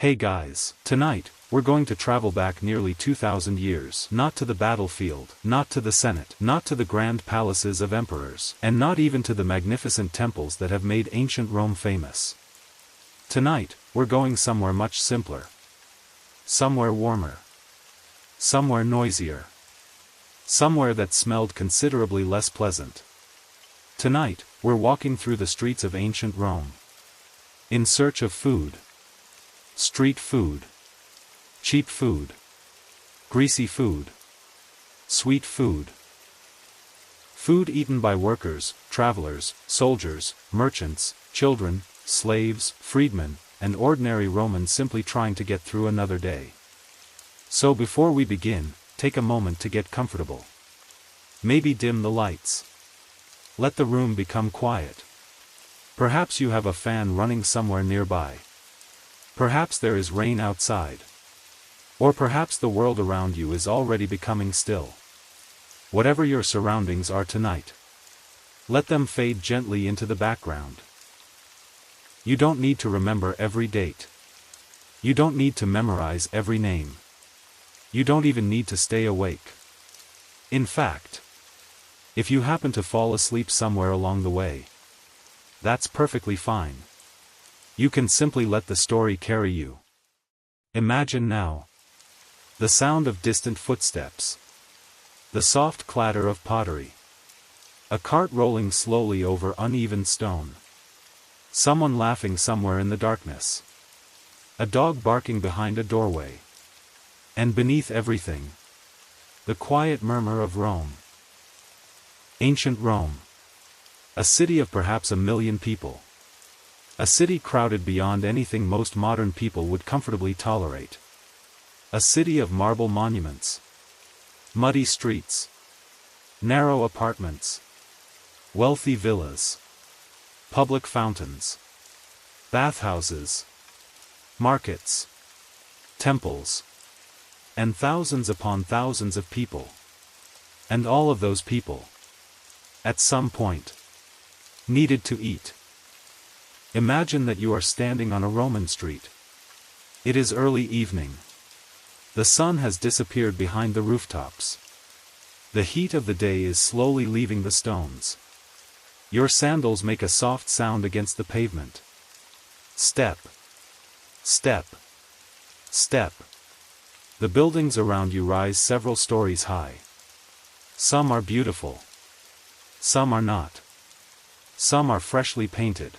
Hey guys, tonight, we're going to travel back nearly 2,000 years. Not to the battlefield, not to the Senate, not to the grand palaces of emperors, and not even to the magnificent temples that have made ancient Rome famous. Tonight, we're going somewhere much simpler. Somewhere warmer. Somewhere noisier. Somewhere that smelled considerably less pleasant. Tonight, we're walking through the streets of ancient Rome. In search of food. Street food. Cheap food. Greasy food. Sweet food. Food eaten by workers, travelers, soldiers, merchants, children, slaves, freedmen, and ordinary Romans simply trying to get through another day. So before we begin, take a moment to get comfortable. Maybe dim the lights. Let the room become quiet. Perhaps you have a fan running somewhere nearby. Perhaps there is rain outside. Or perhaps the world around you is already becoming still. Whatever your surroundings are tonight, let them fade gently into the background. You don't need to remember every date. You don't need to memorize every name. You don't even need to stay awake. In fact, if you happen to fall asleep somewhere along the way, that's perfectly fine. You can simply let the story carry you. Imagine now the sound of distant footsteps, the soft clatter of pottery, a cart rolling slowly over uneven stone, someone laughing somewhere in the darkness, a dog barking behind a doorway, and beneath everything, the quiet murmur of Rome. Ancient Rome. A city of perhaps 1 million people. A city crowded beyond anything most modern people would comfortably tolerate. A city of marble monuments. Muddy streets. Narrow apartments. Wealthy villas. Public fountains. Bathhouses. Markets. Temples. And thousands upon thousands of people. And all of those people, at some point, needed to eat. Imagine that you are standing on a Roman street. It is early evening. The sun has disappeared behind the rooftops. The heat of the day is slowly leaving the stones. Your sandals make a soft sound against the pavement. Step. Step. Step. The buildings around you rise several stories high. Some are beautiful. Some are not. Some are freshly painted.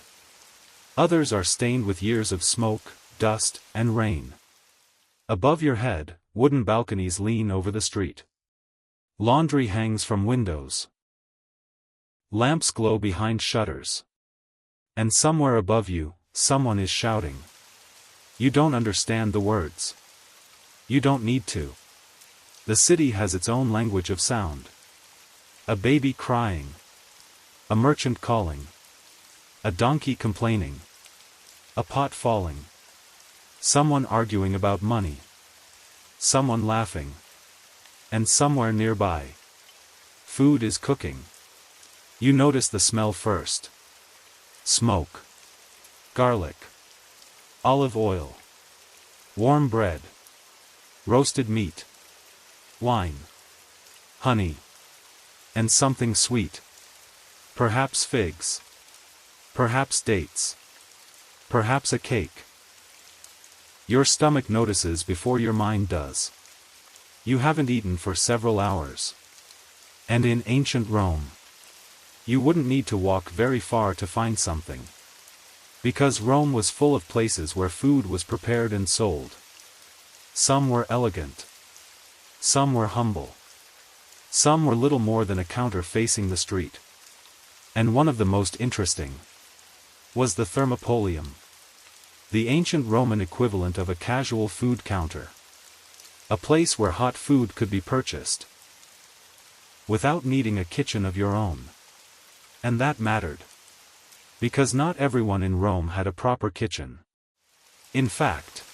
Others are stained with years of smoke, dust, and rain. Above your head, wooden balconies lean over the street. Laundry hangs from windows. Lamps glow behind shutters. And somewhere above you, someone is shouting. You don't understand the words. You don't need to. The city has its own language of sound. A baby crying. A merchant calling. A donkey complaining. A pot falling. Someone arguing about money. Someone laughing. And somewhere nearby, food is cooking. You notice the smell first. Smoke. Garlic. Olive oil. Warm bread. Roasted meat. Wine. Honey. And something sweet. Perhaps figs. Perhaps dates. Perhaps a cake. Your stomach notices before your mind does. You haven't eaten for several hours. And in ancient Rome, you wouldn't need to walk very far to find something. Because Rome was full of places where food was prepared and sold. Some were elegant. Some were humble. Some were little more than a counter facing the street. And one of the most interesting was the thermopolium. The ancient Roman equivalent of a casual food counter. A place where hot food could be purchased without needing a kitchen of your own. And that mattered. Because not everyone in Rome had a proper kitchen. In fact,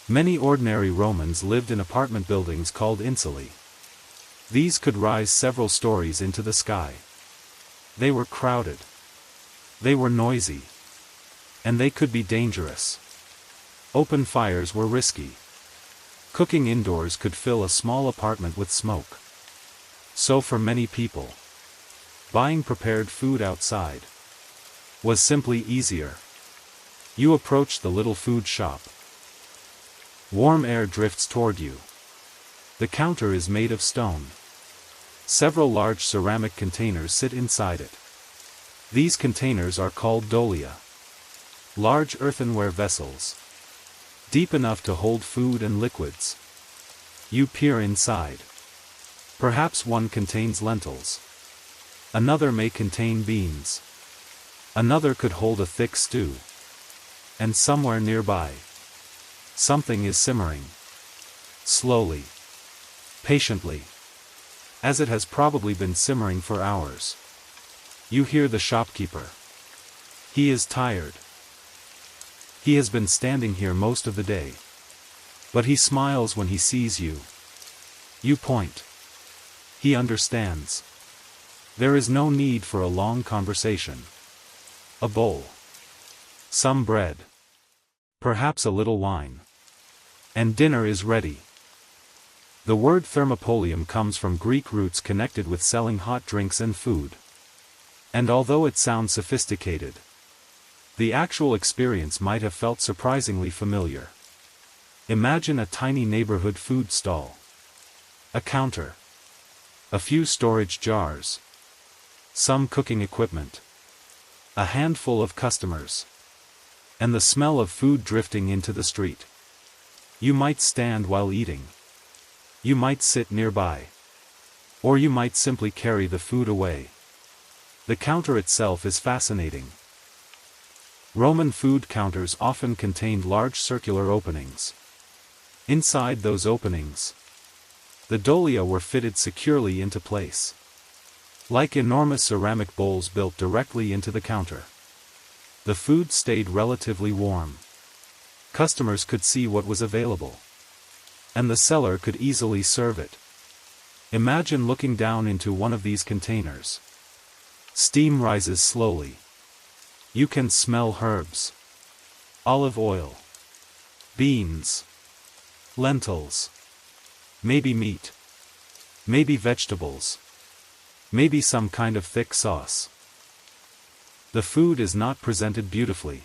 many ordinary Romans lived in apartment buildings called insulae. These could rise several stories into the sky. They were crowded. They were noisy. And they could be dangerous. Open fires were risky. Cooking indoors could fill a small apartment with smoke. So for many people, buying prepared food outside was simply easier. You approach the little food shop. Warm air drifts toward you. The counter is made of stone. Several large ceramic containers sit inside it. These containers are called dolia. Large earthenware vessels, deep enough to hold food and liquids. You peer inside. Perhaps one contains lentils. Another may contain beans. Another could hold a thick stew. And somewhere nearby, something is simmering. Slowly. Patiently. As it has probably been simmering for hours. You hear the shopkeeper. He is tired. He has been standing here most of the day. But he smiles when he sees you. You point. He understands. There is no need for a long conversation. A bowl. Some bread. Perhaps a little wine. And dinner is ready. The word thermopolium comes from Greek roots connected with selling hot drinks and food. And although it sounds sophisticated, the actual experience might have felt surprisingly familiar. Imagine a tiny neighborhood food stall. A counter. A few storage jars. Some cooking equipment. A handful of customers. And the smell of food drifting into the street. You might stand while eating. You might sit nearby. Or you might simply carry the food away. The counter itself is fascinating. Roman food counters often contained large circular openings. Inside those openings, the dolia were fitted securely into place. Like enormous ceramic bowls built directly into the counter. The food stayed relatively warm. Customers could see what was available. And the seller could easily serve it. Imagine looking down into one of these containers. Steam rises slowly. You can smell herbs. Olive oil. Beans. Lentils. Maybe meat. Maybe vegetables. Maybe some kind of thick sauce. The food is not presented beautifully.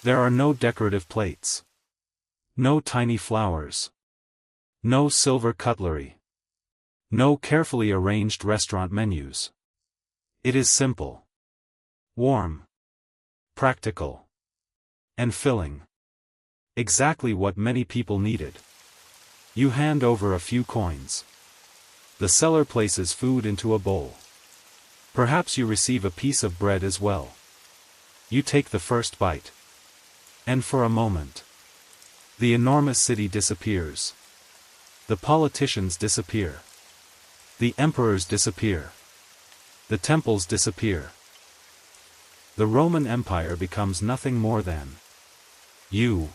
There are no decorative plates. No tiny flowers. No silver cutlery. No carefully arranged restaurant menus. It is simple. Warm. Practical. And filling. Exactly what many people needed. You hand over a few coins. The seller places food into a bowl. Perhaps you receive a piece of bread as well. You take the first bite. And for a moment, the enormous city disappears. The politicians disappear. The emperors disappear. The temples disappear. The Roman Empire becomes nothing more than you.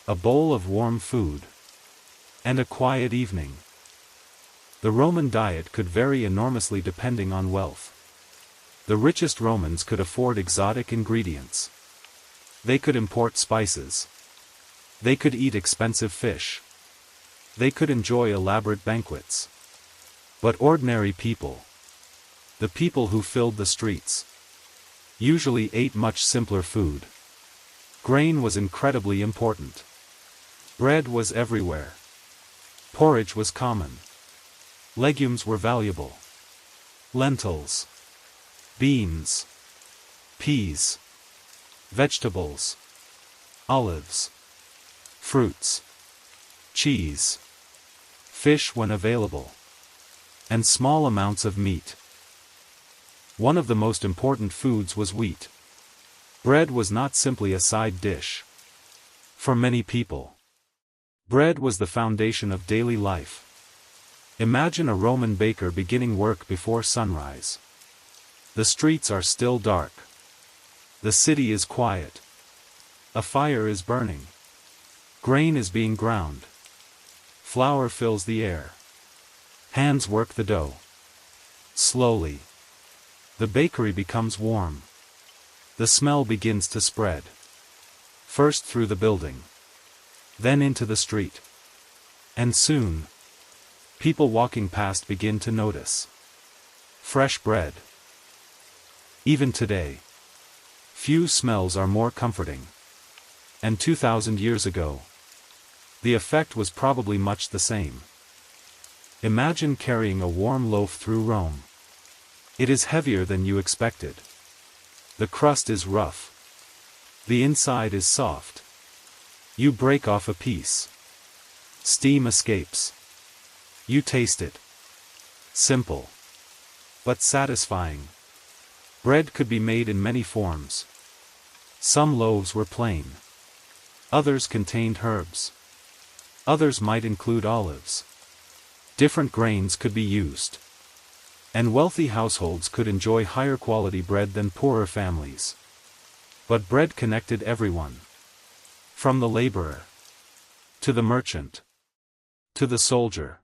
A bowl of warm food. And a quiet evening. The Roman diet could vary enormously depending on wealth. The richest Romans could afford exotic ingredients. They could import spices. They could eat expensive fish. They could enjoy elaborate banquets. But ordinary people, the people who filled the streets, usually ate much simpler food. Grain was incredibly important. Bread was everywhere. Porridge was common. Legumes were valuable. Lentils. Beans. Peas. Vegetables. Olives. Fruits. Cheese. Fish when available. And small amounts of meat. One of the most important foods was wheat. Bread was not simply a side dish. For many people, bread was the foundation of daily life. Imagine a Roman baker beginning work before sunrise. The streets are still dark. The city is quiet. A fire is burning. Grain is being ground. Flour fills the air. Hands work the dough. Slowly, the bakery becomes warm. The smell begins to spread. First through the building. Then into the street. And soon, people walking past begin to notice. Fresh bread. Even today, few smells are more comforting. And 2,000 years ago, the effect was probably much the same. Imagine carrying a warm loaf through Rome. It is heavier than you expected. The crust is rough. The inside is soft. You break off a piece. Steam escapes. You taste it. Simple. But satisfying. Bread could be made in many forms. Some loaves were plain. Others contained herbs. Others might include olives. Different grains could be used. And wealthy households could enjoy higher quality bread than poorer families. But bread connected everyone. From the laborer. To the merchant. To the soldier.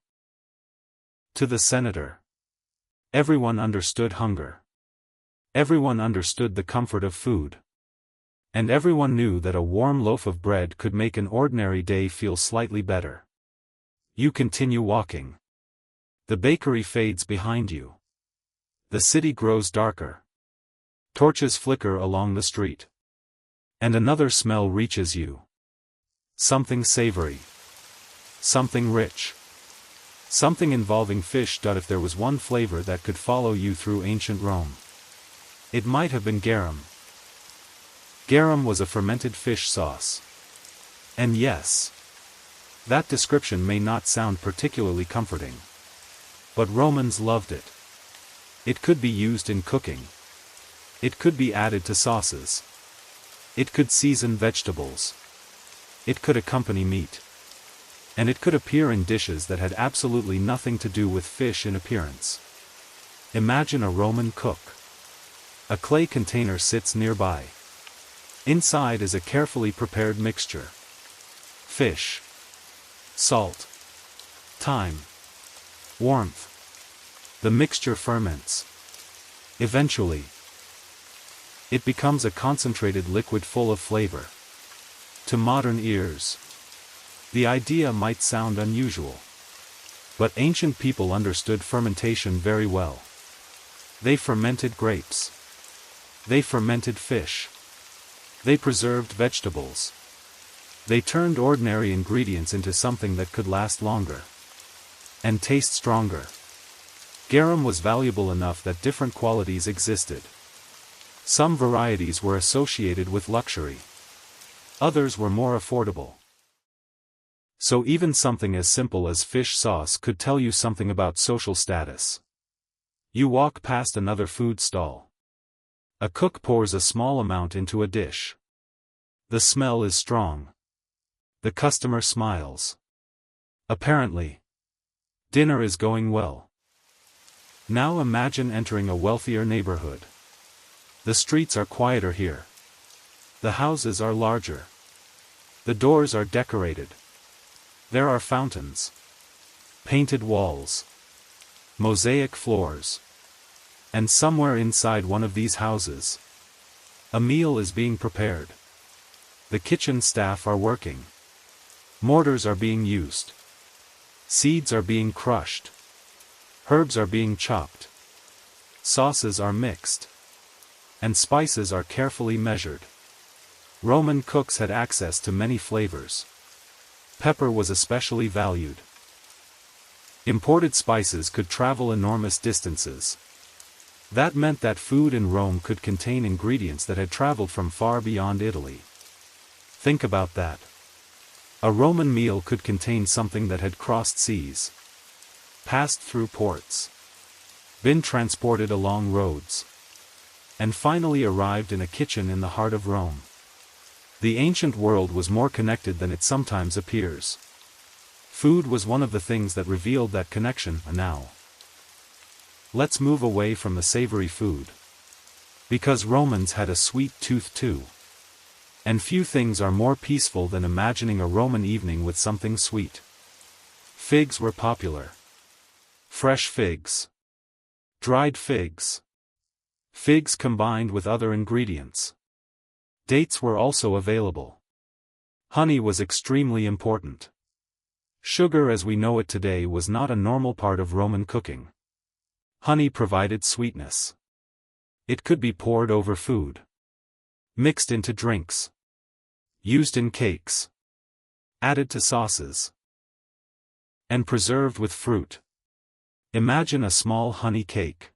To the senator. Everyone understood hunger. Everyone understood the comfort of food. And everyone knew that a warm loaf of bread could make an ordinary day feel slightly better. You continue walking. The bakery fades behind you. The city grows darker. Torches flicker along the street. And another smell reaches you. Something savory. Something rich. Something involving fish. If there was one flavor that could follow you through ancient Rome, it might have been garum. Garum was a fermented fish sauce. And yes, that description may not sound particularly comforting. But Romans loved it. It could be used in cooking. It could be added to sauces. It could season vegetables. It could accompany meat. And it could appear in dishes that had absolutely nothing to do with fish in appearance. Imagine a Roman cook. A clay container sits nearby. Inside is a carefully prepared mixture. Fish. Salt. Thyme. Warmth. The mixture ferments. Eventually, it becomes a concentrated liquid full of flavor. To modern ears, the idea might sound unusual. But ancient people understood fermentation very well. They fermented grapes. They fermented fish. They preserved vegetables. They turned ordinary ingredients into something that could last longer. And taste stronger. Garum was valuable enough that different qualities existed. Some varieties were associated with luxury. Others were more affordable. So even something as simple as fish sauce could tell you something about social status. You walk past another food stall. A cook pours a small amount into a dish. The smell is strong. The customer smiles. Apparently, dinner is going well. Now imagine entering a wealthier neighborhood. The streets are quieter here. The houses are larger. The doors are decorated. There are fountains. Painted walls. Mosaic floors. And somewhere inside one of these houses, a meal is being prepared. The kitchen staff are working. Mortars are being used. Seeds are being crushed. Herbs are being chopped. Sauces are mixed. And spices are carefully measured. Roman cooks had access to many flavors. Pepper was especially valued. Imported spices could travel enormous distances. That meant that food in Rome could contain ingredients that had traveled from far beyond Italy. Think about that. A Roman meal could contain something that had crossed seas, passed through ports, been transported along roads, and finally arrived in a kitchen in the heart of Rome. The ancient world was more connected than it sometimes appears. Food was one of the things that revealed that connection. Now, let's move away from the savory food. Because Romans had a sweet tooth too. And few things are more peaceful than imagining a Roman evening with something sweet. Figs were popular. Fresh figs. Dried figs. Figs combined with other ingredients. Dates were also available. Honey was extremely important. Sugar as we know it today was not a normal part of Roman cooking. Honey provided sweetness. It could be poured over food, mixed into drinks, used in cakes, added to sauces, and preserved with fruit. Imagine a small honey cake,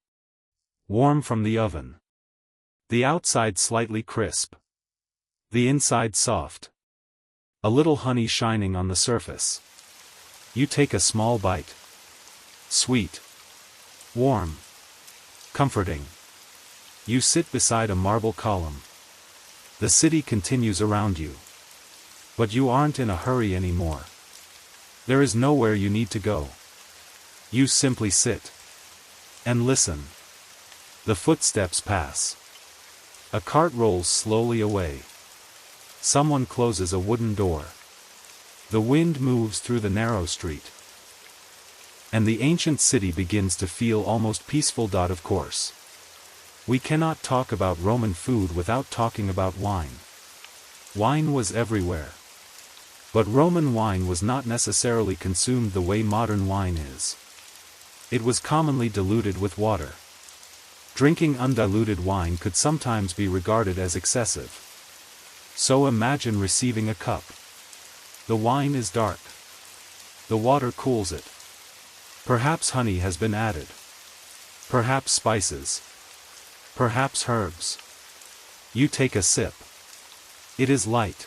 warm from the oven, the outside slightly crisp, the inside soft, a little honey shining on the surface. You take a small bite. Sweet, warm, comforting. You sit beside a marble column. The city continues around you. But you aren't in a hurry anymore. There is nowhere you need to go. You simply sit and listen. The footsteps pass. A cart rolls slowly away. Someone closes a wooden door. The wind moves through the narrow street. And the ancient city begins to feel almost peaceful. Of course, we cannot talk about Roman food without talking about wine. Wine was everywhere. But Roman wine was not necessarily consumed the way modern wine is. It was commonly diluted with water. Drinking undiluted wine could sometimes be regarded as excessive. So imagine receiving a cup. The wine is dark. The water cools it. Perhaps honey has been added. Perhaps spices. Perhaps herbs. You take a sip. It is light,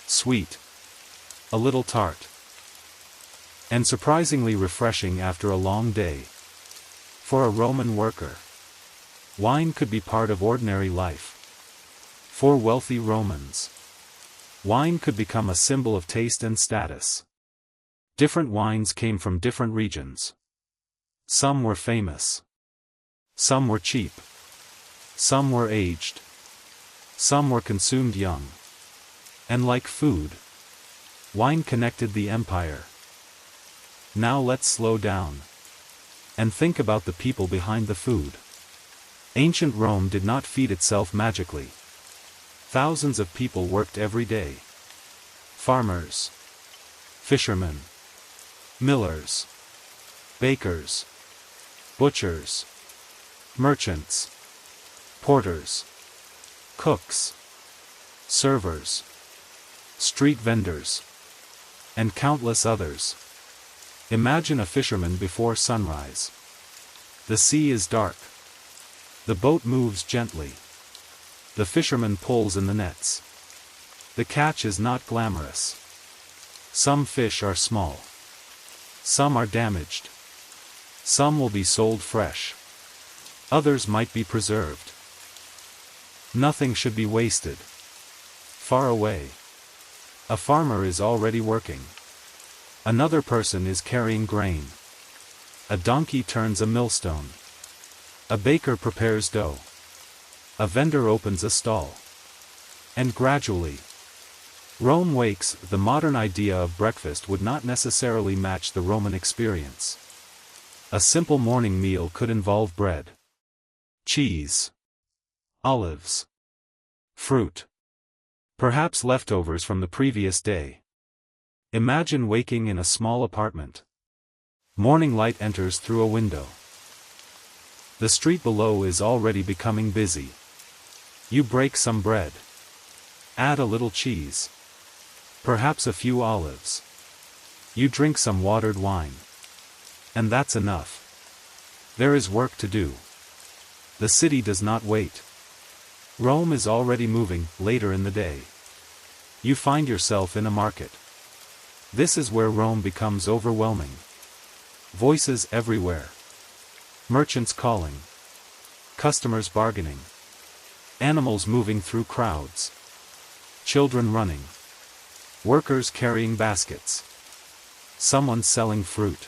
sweet, a little tart, and surprisingly refreshing after a long day. For a Roman worker, wine could be part of ordinary life. For wealthy Romans, wine could become a symbol of taste and status. Different wines came from different regions. Some were famous. Some were cheap. Some were aged. Some were consumed young. And like food, wine connected the empire. Now let's slow down and think about the people behind the food. Ancient Rome did not feed itself magically. Thousands of people worked every day. Farmers, fishermen, millers, bakers, butchers, merchants, porters, cooks, servers, street vendors, and countless others. Imagine a fisherman before sunrise. The sea is dark. The boat moves gently. The fisherman pulls in the nets. The catch is not glamorous. Some fish are small. Some are damaged. Some will be sold fresh. Others might be preserved. Nothing should be wasted. Far away, a farmer is already working. Another person is carrying grain. A donkey turns a millstone. A baker prepares dough. A vendor opens a stall. And gradually, Rome wakes. The modern idea of breakfast would not necessarily match the Roman experience. A simple morning meal could involve bread, cheese, olives, fruit, perhaps leftovers from the previous day. Imagine waking in a small apartment. Morning light enters through a window. The street below is already becoming busy. You break some bread. Add a little cheese. Perhaps a few olives. You drink some watered wine. And that's enough. There is work to do. The city does not wait. Rome is already moving. Later in the day, you find yourself in a market. This is where Rome becomes overwhelming. Voices everywhere. Merchants calling. Customers bargaining. Animals moving through crowds. Children running. Workers carrying baskets. Someone selling fruit.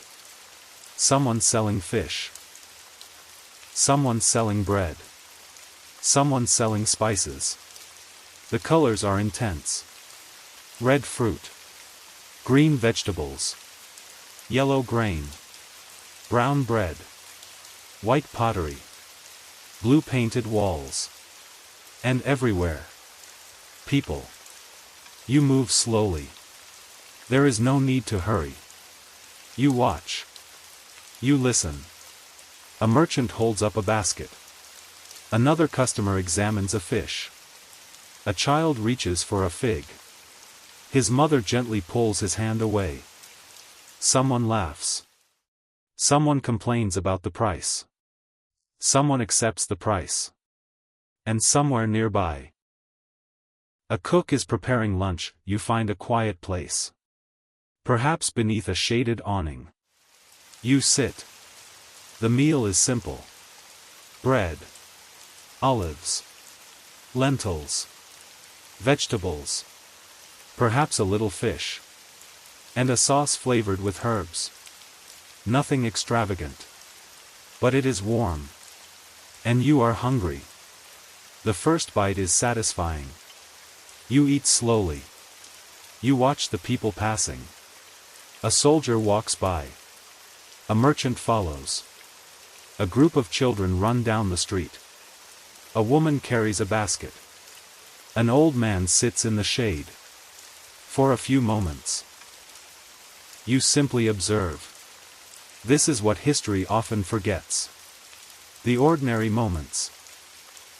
Someone selling fish. Someone selling bread. Someone selling spices. The colors are intense. Red fruit. Green vegetables. Yellow grain. Brown bread. White pottery. Blue painted walls. And everywhere, people. You move slowly. There is no need to hurry. You watch. You listen. A merchant holds up a basket. Another customer examines a fish. A child reaches for a fig. His mother gently pulls his hand away. Someone laughs. Someone complains about the price. Someone accepts the price. And somewhere nearby, a cook is preparing lunch. You find a quiet place. Perhaps beneath a shaded awning. You sit. The meal is simple. Bread, olives, lentils, vegetables, perhaps a little fish, and a sauce flavored with herbs. Nothing extravagant. But it is warm. And you are hungry. The first bite is satisfying. You eat slowly. You watch the people passing. A soldier walks by. A merchant follows. A group of children run down the street. A woman carries a basket. An old man sits in the shade. For a few moments, you simply observe. This is what history often forgets. The ordinary moments.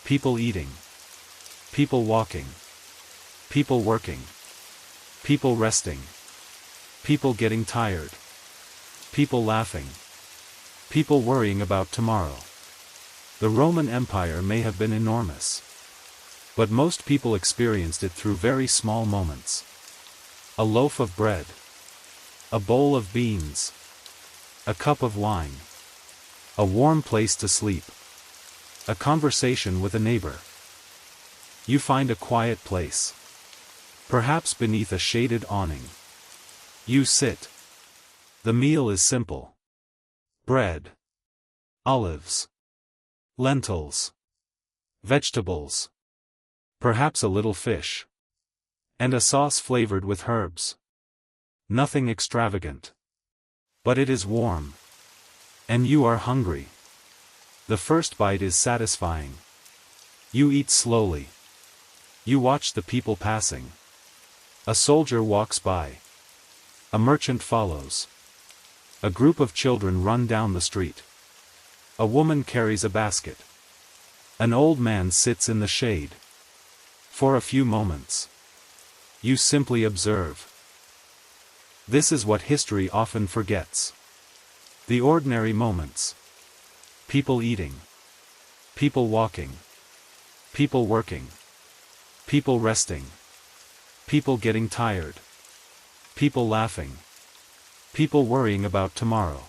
People eating. People walking. People working. People resting. People getting tired. People laughing. People worrying about tomorrow. The Roman Empire may have been enormous. But most people experienced it through very small moments. A loaf of bread. A bowl of beans. A cup of wine. A warm place to sleep. A conversation with a neighbor. You find a quiet place. Perhaps beneath a shaded awning. You sit. The meal is simple. Bread, olives, lentils, vegetables, perhaps a little fish, and a sauce flavored with herbs. Nothing extravagant. But it is warm. And you are hungry. The first bite is satisfying. You eat slowly. You watch the people passing. A soldier walks by. A merchant follows. A group of children run down the street. A woman carries a basket. An old man sits in the shade. For a few moments, you simply observe. This is what history often forgets. The ordinary moments. People eating. People walking. People working. People resting. People getting tired. People laughing. People worrying about tomorrow.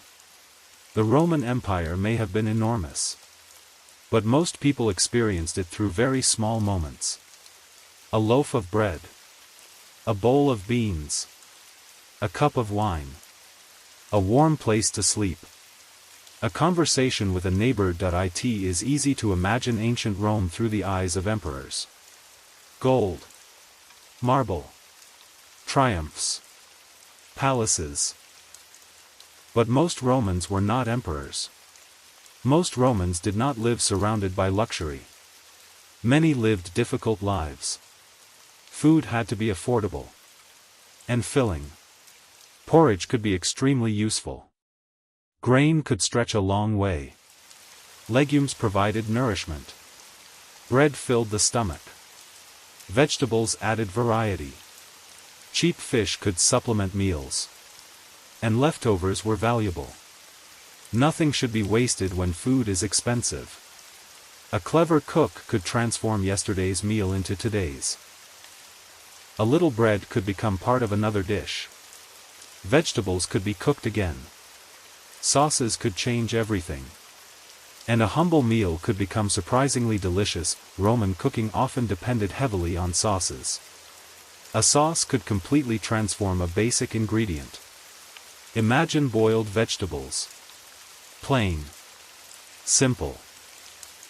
The Roman Empire may have been enormous. But most people experienced it through very small moments. A loaf of bread. A bowl of beans. A cup of wine. A warm place to sleep. A conversation with a neighbor. It is easy to imagine ancient Rome through the eyes of emperors. Gold. Marble. Triumphs. Palaces. But most Romans were not emperors. Most Romans did not live surrounded by luxury. Many lived difficult lives. Food had to be affordable. And filling. Porridge could be extremely useful. Grain could stretch a long way. Legumes provided nourishment. Bread filled the stomach. Vegetables added variety. Cheap fish could supplement meals. And leftovers were valuable. Nothing should be wasted when food is expensive. A clever cook could transform yesterday's meal into today's. A little bread could become part of another dish. Vegetables could be cooked again. Sauces could change everything. And a humble meal could become surprisingly delicious. Roman cooking often depended heavily on sauces. A sauce could completely transform a basic ingredient. Imagine boiled vegetables. Plain. Simple.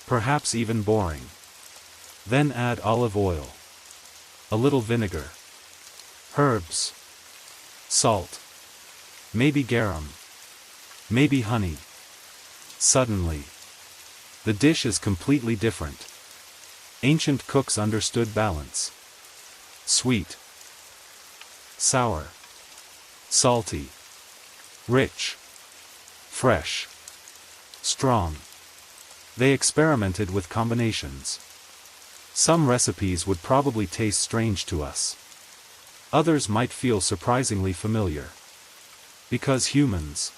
Perhaps even boring. Then add olive oil. A little vinegar. Herbs. Salt. Maybe garum. Maybe honey. Suddenly, the dish is completely different. Ancient cooks understood balance. Sweet. sour, salty, rich, fresh, strong. They experimented with combinations. Some recipes would probably taste strange to us. Others might feel surprisingly familiar. Because humans,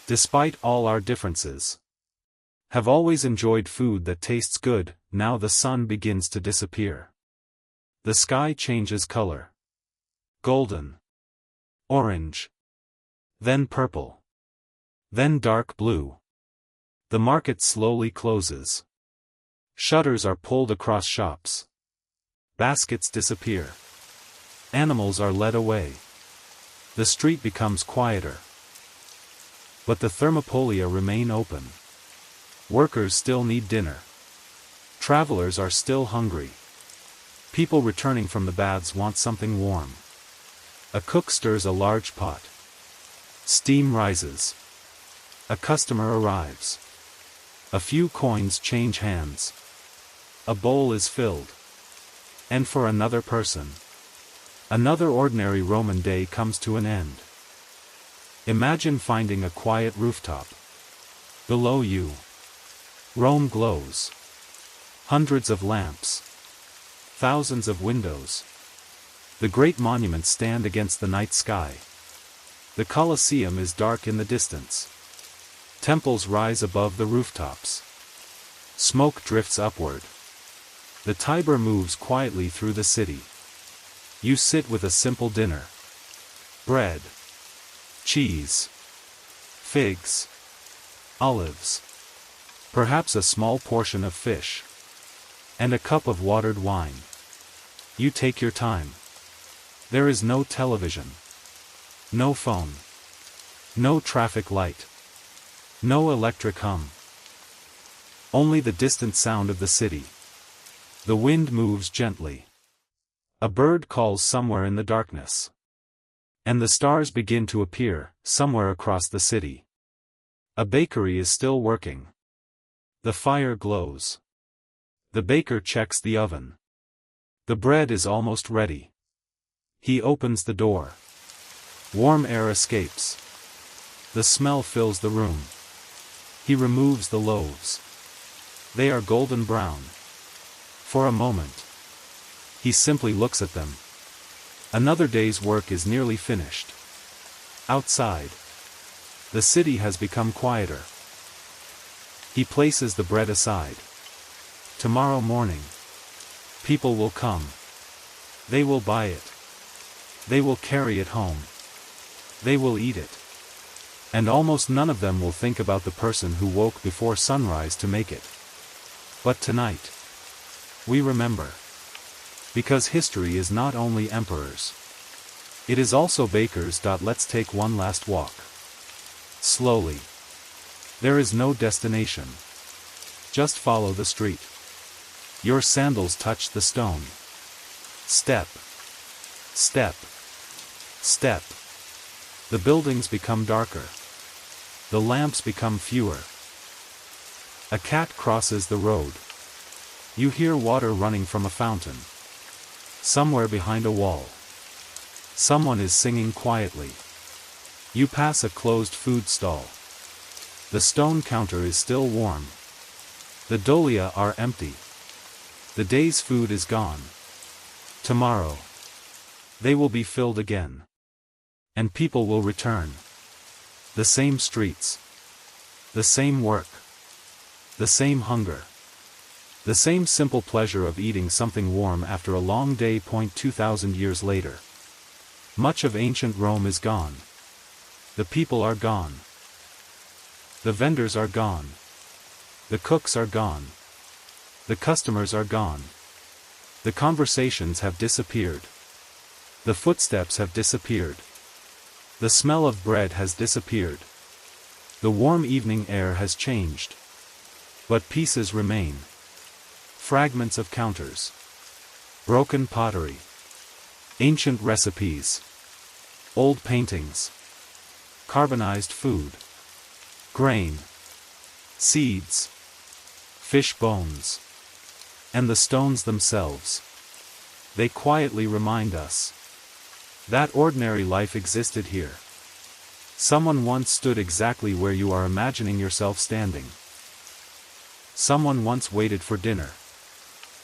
despite all our differences, have always enjoyed food that tastes good. Now the sun begins to disappear. The sky changes color. Golden, orange, then purple, then dark blue. The market slowly closes. Shutters are pulled across shops. Baskets disappear. Animals are led away. The street becomes quieter. But the thermopolia remain open. Workers still need dinner. Travelers are still hungry. People returning from the baths want something warm. A cook stirs a large pot. Steam rises. A customer arrives. A few coins change hands. A bowl is filled. And for another person, another ordinary Roman day comes to an end. Imagine finding a quiet rooftop. Below you, Rome glows. Hundreds of lamps. Thousands of windows. The great monuments stand against the night sky. The Colosseum is dark in the distance. Temples rise above the rooftops. Smoke drifts upward. The Tiber moves quietly through the city. You sit with a simple dinner. Bread, cheese, figs, olives, perhaps a small portion of fish, and a cup of watered wine. You take your time. There is no television, no phone, no traffic light, no electric hum. Only the distant sound of the city. The wind moves gently. A bird calls somewhere in the darkness. And the stars begin to appear, somewhere across the city. A bakery is still working. The fire glows. The baker checks the oven. The bread is almost ready. He opens the door. Warm air escapes. The smell fills the room. He removes the loaves. They are golden brown. For a moment, he simply looks at them. Another day's work is nearly finished. Outside, the city has become quieter. He places the bread aside. Tomorrow morning, people will come. They will buy it. They will carry it home. They will eat it. And almost none of them will think about the person who woke before sunrise to make it. But tonight, we remember. Because history is not only emperors. It is also bakers. Let's take one last walk. Slowly. There is no destination. Just follow the street. Your sandals touch the stone. Step. Step. Step. The buildings become darker. The lamps become fewer. A cat crosses the road. You hear water running from a fountain. Somewhere behind a wall. Someone is singing quietly. You pass a closed food stall. The stone counter is still warm. The dolia are empty. The day's food is gone. Tomorrow, they will be filled again. And people will return. The same streets. The same work. The same hunger. The same simple pleasure of eating something warm after a long day. 2,000 years later. Much of ancient Rome is gone. The people are gone. The vendors are gone. The cooks are gone. The customers are gone. The conversations have disappeared. The footsteps have disappeared. The smell of bread has disappeared. The warm evening air has changed. But pieces remain. Fragments of counters. Broken pottery. Ancient recipes. Old paintings. Carbonized food. Grain. Seeds. Fish bones. And the stones themselves. They quietly remind us. That ordinary life existed here. Someone once stood exactly where you are imagining yourself standing. Someone once waited for dinner.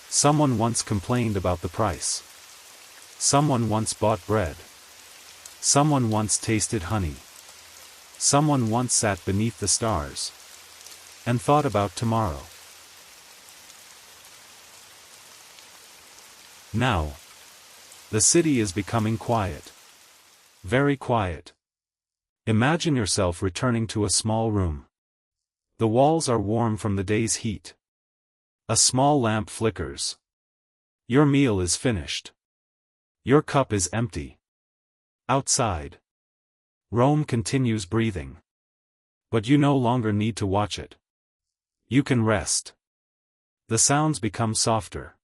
Someone once complained about the price. Someone once bought bread. Someone once tasted honey. Someone once sat beneath the stars and thought about tomorrow. Now, the city is becoming quiet. Very quiet. Imagine yourself returning to a small room. The walls are warm from the day's heat. A small lamp flickers. Your meal is finished. Your cup is empty. Outside, Rome continues breathing. But you no longer need to watch it. You can rest. The sounds become softer.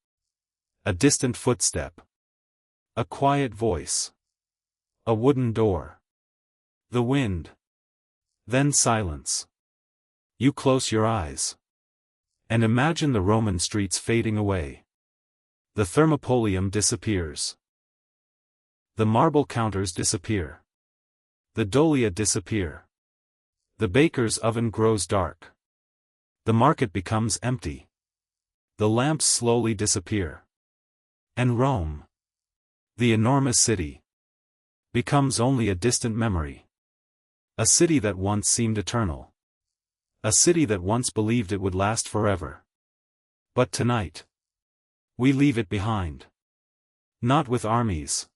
A distant footstep. A quiet voice. A wooden door. The wind. Then silence. You close your eyes. And imagine the Roman streets fading away. The thermopolium disappears. The marble counters disappear. The dolia disappear. The baker's oven grows dark. The market becomes empty. The lamps slowly disappear. And Rome, the enormous city, becomes only a distant memory. A city that once seemed eternal. A city that once believed it would last forever. But tonight, we leave it behind. Not with armies.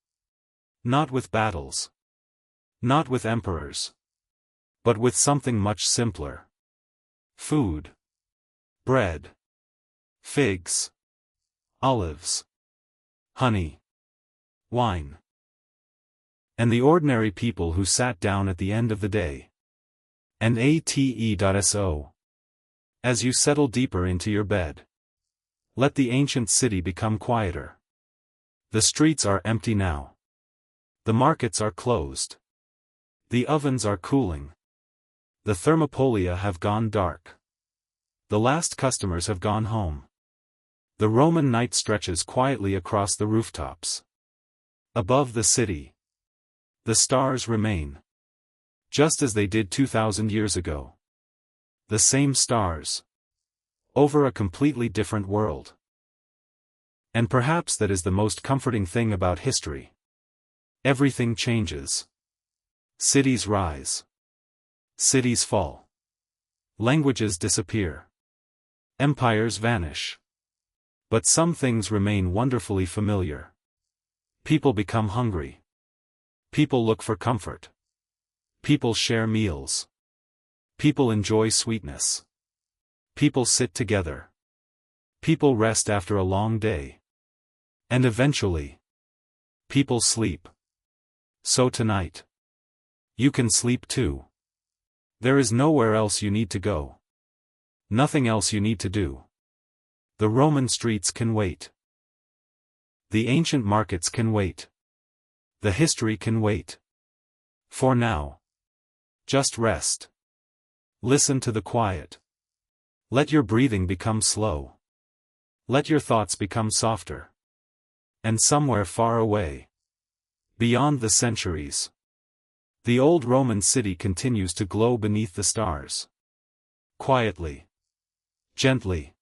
Not with battles. Not with emperors. But with something much simpler. Food. Bread. Figs. Olives. Honey. Wine. And the ordinary people who sat down at the end of the day. And ate.so. As you settle deeper into your bed, let the ancient city become quieter. The streets are empty now. The markets are closed. The ovens are cooling. The thermopolia have gone dark. The last customers have gone home. The Roman night stretches quietly across the rooftops. Above the city, the stars remain. Just as they did 2,000 years ago. The same stars. Over a completely different world. And perhaps that is the most comforting thing about history. Everything changes. Cities rise. Cities fall. Languages disappear. Empires vanish. But some things remain wonderfully familiar. People become hungry. People look for comfort. People share meals. People enjoy sweetness. People sit together. People rest after a long day. And eventually, people sleep. So tonight, you can sleep too. There is nowhere else you need to go. Nothing else you need to do. The Roman streets can wait. The ancient markets can wait. The history can wait. For now, just rest. Listen to the quiet. Let your breathing become slow. Let your thoughts become softer. And somewhere far away, beyond the centuries, the old Roman city continues to glow beneath the stars. Quietly. Gently.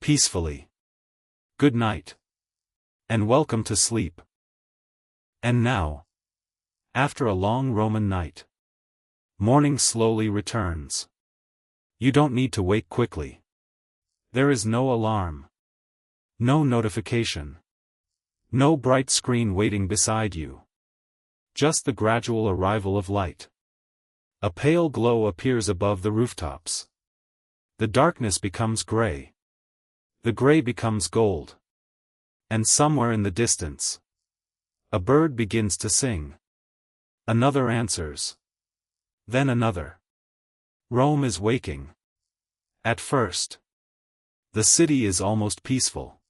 Peacefully. Good night. And welcome to sleep. And now, after a long Roman night, morning slowly returns. You don't need to wake quickly. There is no alarm. No notification. No bright screen waiting beside you. Just the gradual arrival of light. A pale glow appears above the rooftops. The darkness becomes gray. The gray becomes gold. And somewhere in the distance, a bird begins to sing. Another answers. Then another. Rome is waking. At first, the city is almost peaceful.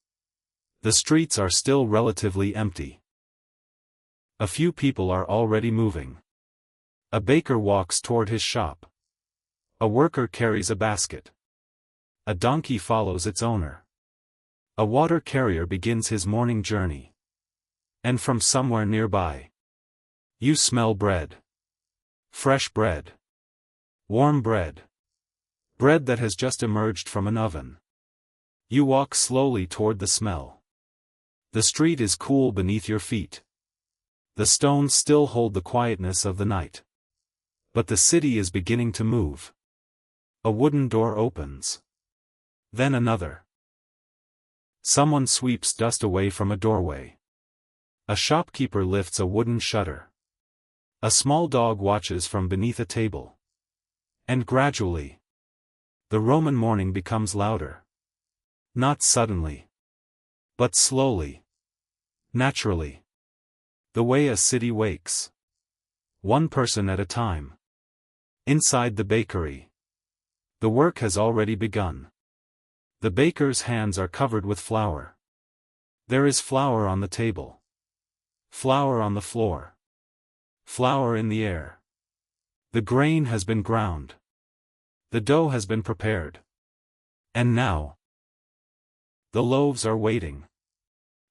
The streets are still relatively empty. A few people are already moving. A baker walks toward his shop. A worker carries a basket. A donkey follows its owner. A water carrier begins his morning journey. And from somewhere nearby, You smell bread. Fresh bread. Warm bread. Bread that has just emerged from an oven. You walk slowly toward the smell. The street is cool beneath your feet. The stones still hold the quietness of the night. But the city is beginning to move. A wooden door opens. Then another. Someone sweeps dust away from a doorway. A shopkeeper lifts a wooden shutter. A small dog watches from beneath a table. And gradually, the Roman morning becomes louder. Not suddenly, but slowly, naturally. The way a city wakes. One person at a time. Inside the bakery. The work has already begun. The baker's hands are covered with flour. There is flour on the table. Flour on the floor. Flour in the air. The grain has been ground. The dough has been prepared. And now, the loaves are waiting.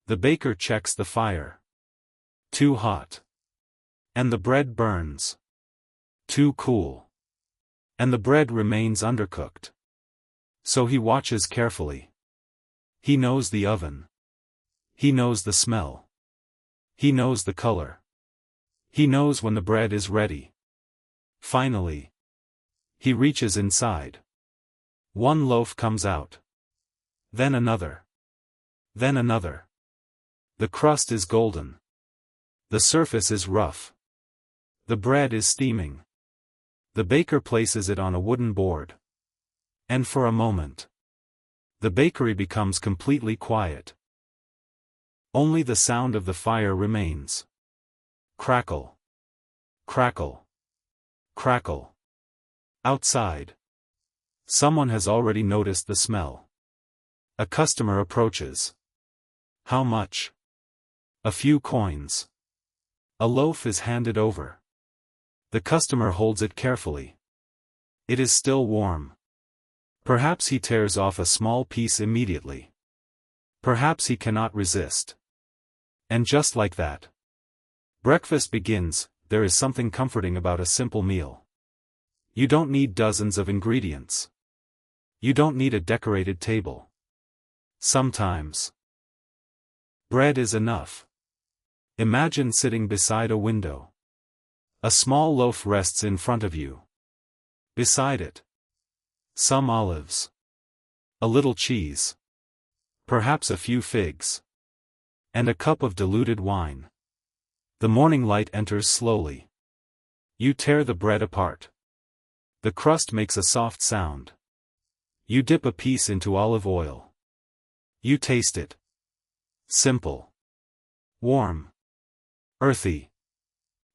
The baker checks the fire. Too hot. And the bread burns. Too cool. And the bread remains undercooked. So he watches carefully. He knows the oven. He knows the smell. He knows the color. He knows when the bread is ready. Finally, he reaches inside. One loaf comes out. Then another. Then another. The crust is golden. The surface is rough. The bread is steaming. The baker places it on a wooden board. And for a moment, the bakery becomes completely quiet. Only the sound of the fire remains. Crackle. Crackle. Crackle. Outside, someone has already noticed the smell. A customer approaches. How much? A few coins. A loaf is handed over. The customer holds it carefully. It is still warm. Perhaps he tears off a small piece immediately. Perhaps he cannot resist. And just like that, breakfast begins. There is something comforting about a simple meal. You don't need dozens of ingredients. You don't need a decorated table. Sometimes, bread is enough. Imagine sitting beside a window. A small loaf rests in front of you. Beside it, some olives. A little cheese. Perhaps a few figs. And a cup of diluted wine. The morning light enters slowly. You tear the bread apart. The crust makes a soft sound. You dip a piece into olive oil. You taste it. Simple. Warm. Earthy.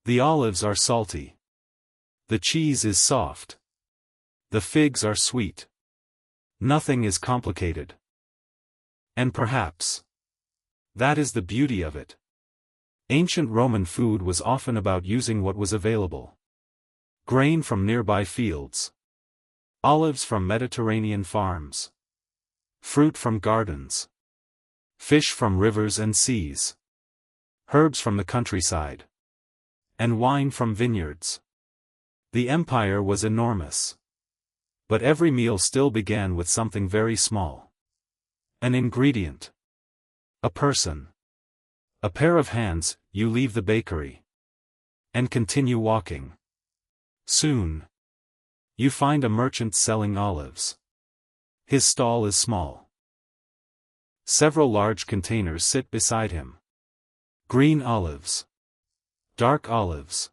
The olives are salty. The cheese is soft. The figs are sweet. Nothing is complicated. And perhaps, that is the beauty of it. Ancient Roman food was often about using what was available. Grain from nearby fields. Olives from Mediterranean farms. Fruit from gardens. Fish from rivers and seas. Herbs from the countryside. And wine from vineyards. The empire was enormous. But every meal still began with something very small. An ingredient. A person. A pair of hands. You leave the bakery. And continue walking. Soon, you find a merchant selling olives. His stall is small. Several large containers sit beside him. Green olives. Dark olives.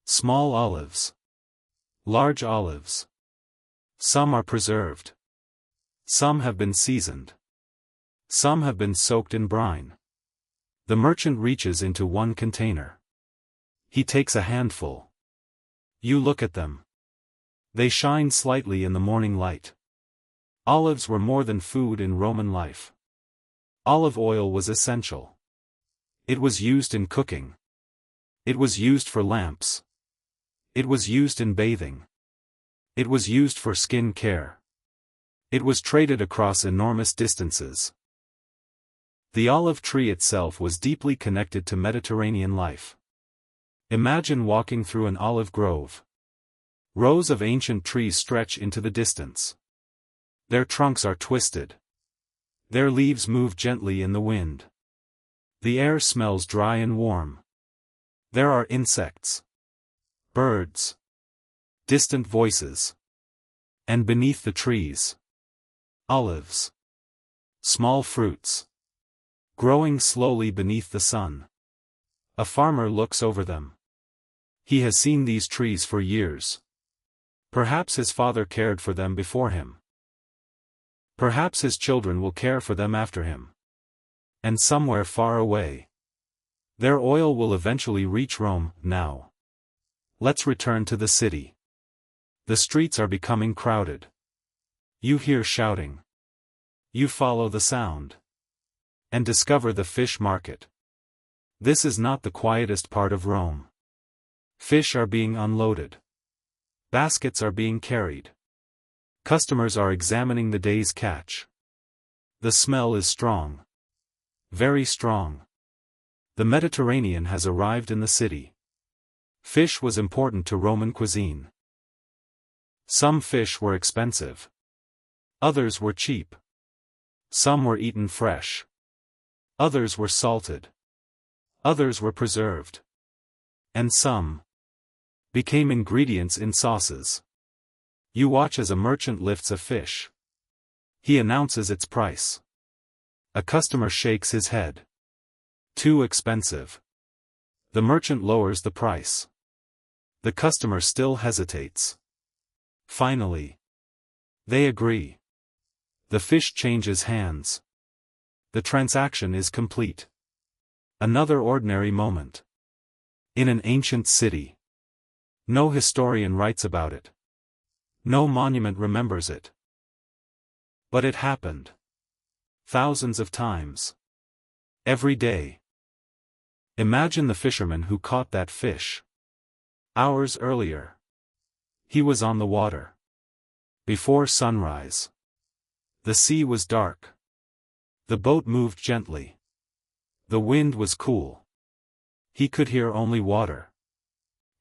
Small olives. Large olives. Some are preserved. Some have been seasoned. Some have been soaked in brine. The merchant reaches into one container. He takes a handful. You look at them. They shine slightly in the morning light. Olives were more than food in Roman life. Olive oil was essential. It was used in cooking. It was used for lamps. It was used in bathing. It was used for skin care. It was traded across enormous distances. The olive tree itself was deeply connected to Mediterranean life. Imagine walking through an olive grove. Rows of ancient trees stretch into the distance. Their trunks are twisted. Their leaves move gently in the wind. The air smells dry and warm. There are insects, birds, distant voices. And beneath the trees, olives, small fruits, growing slowly beneath the sun. A farmer looks over them. He has seen these trees for years. Perhaps his father cared for them before him. Perhaps his children will care for them after him. And somewhere far away, their oil will eventually reach Rome. Now, let's return to the city. The streets are becoming crowded. You hear shouting. You follow the sound. And discover the fish market. This is not the quietest part of Rome. Fish are being unloaded. Baskets are being carried. Customers are examining the day's catch. The smell is strong. Very strong. The Mediterranean has arrived in the city. Fish was important to Roman cuisine. Some fish were expensive. Others were cheap. Some were eaten fresh. Others were salted. Others were preserved. And some became ingredients in sauces. You watch as a merchant lifts a fish. He announces its price. A customer shakes his head. Too expensive. The merchant lowers the price. The customer still hesitates. Finally, they agree. The fish changes hands. The transaction is complete. Another ordinary moment. In an ancient city. No historian writes about it. No monument remembers it. But it happened. Thousands of times. Every day. Imagine the fisherman who caught that fish. Hours earlier. He was on the water. Before sunrise. The sea was dark. The boat moved gently. The wind was cool. He could hear only water.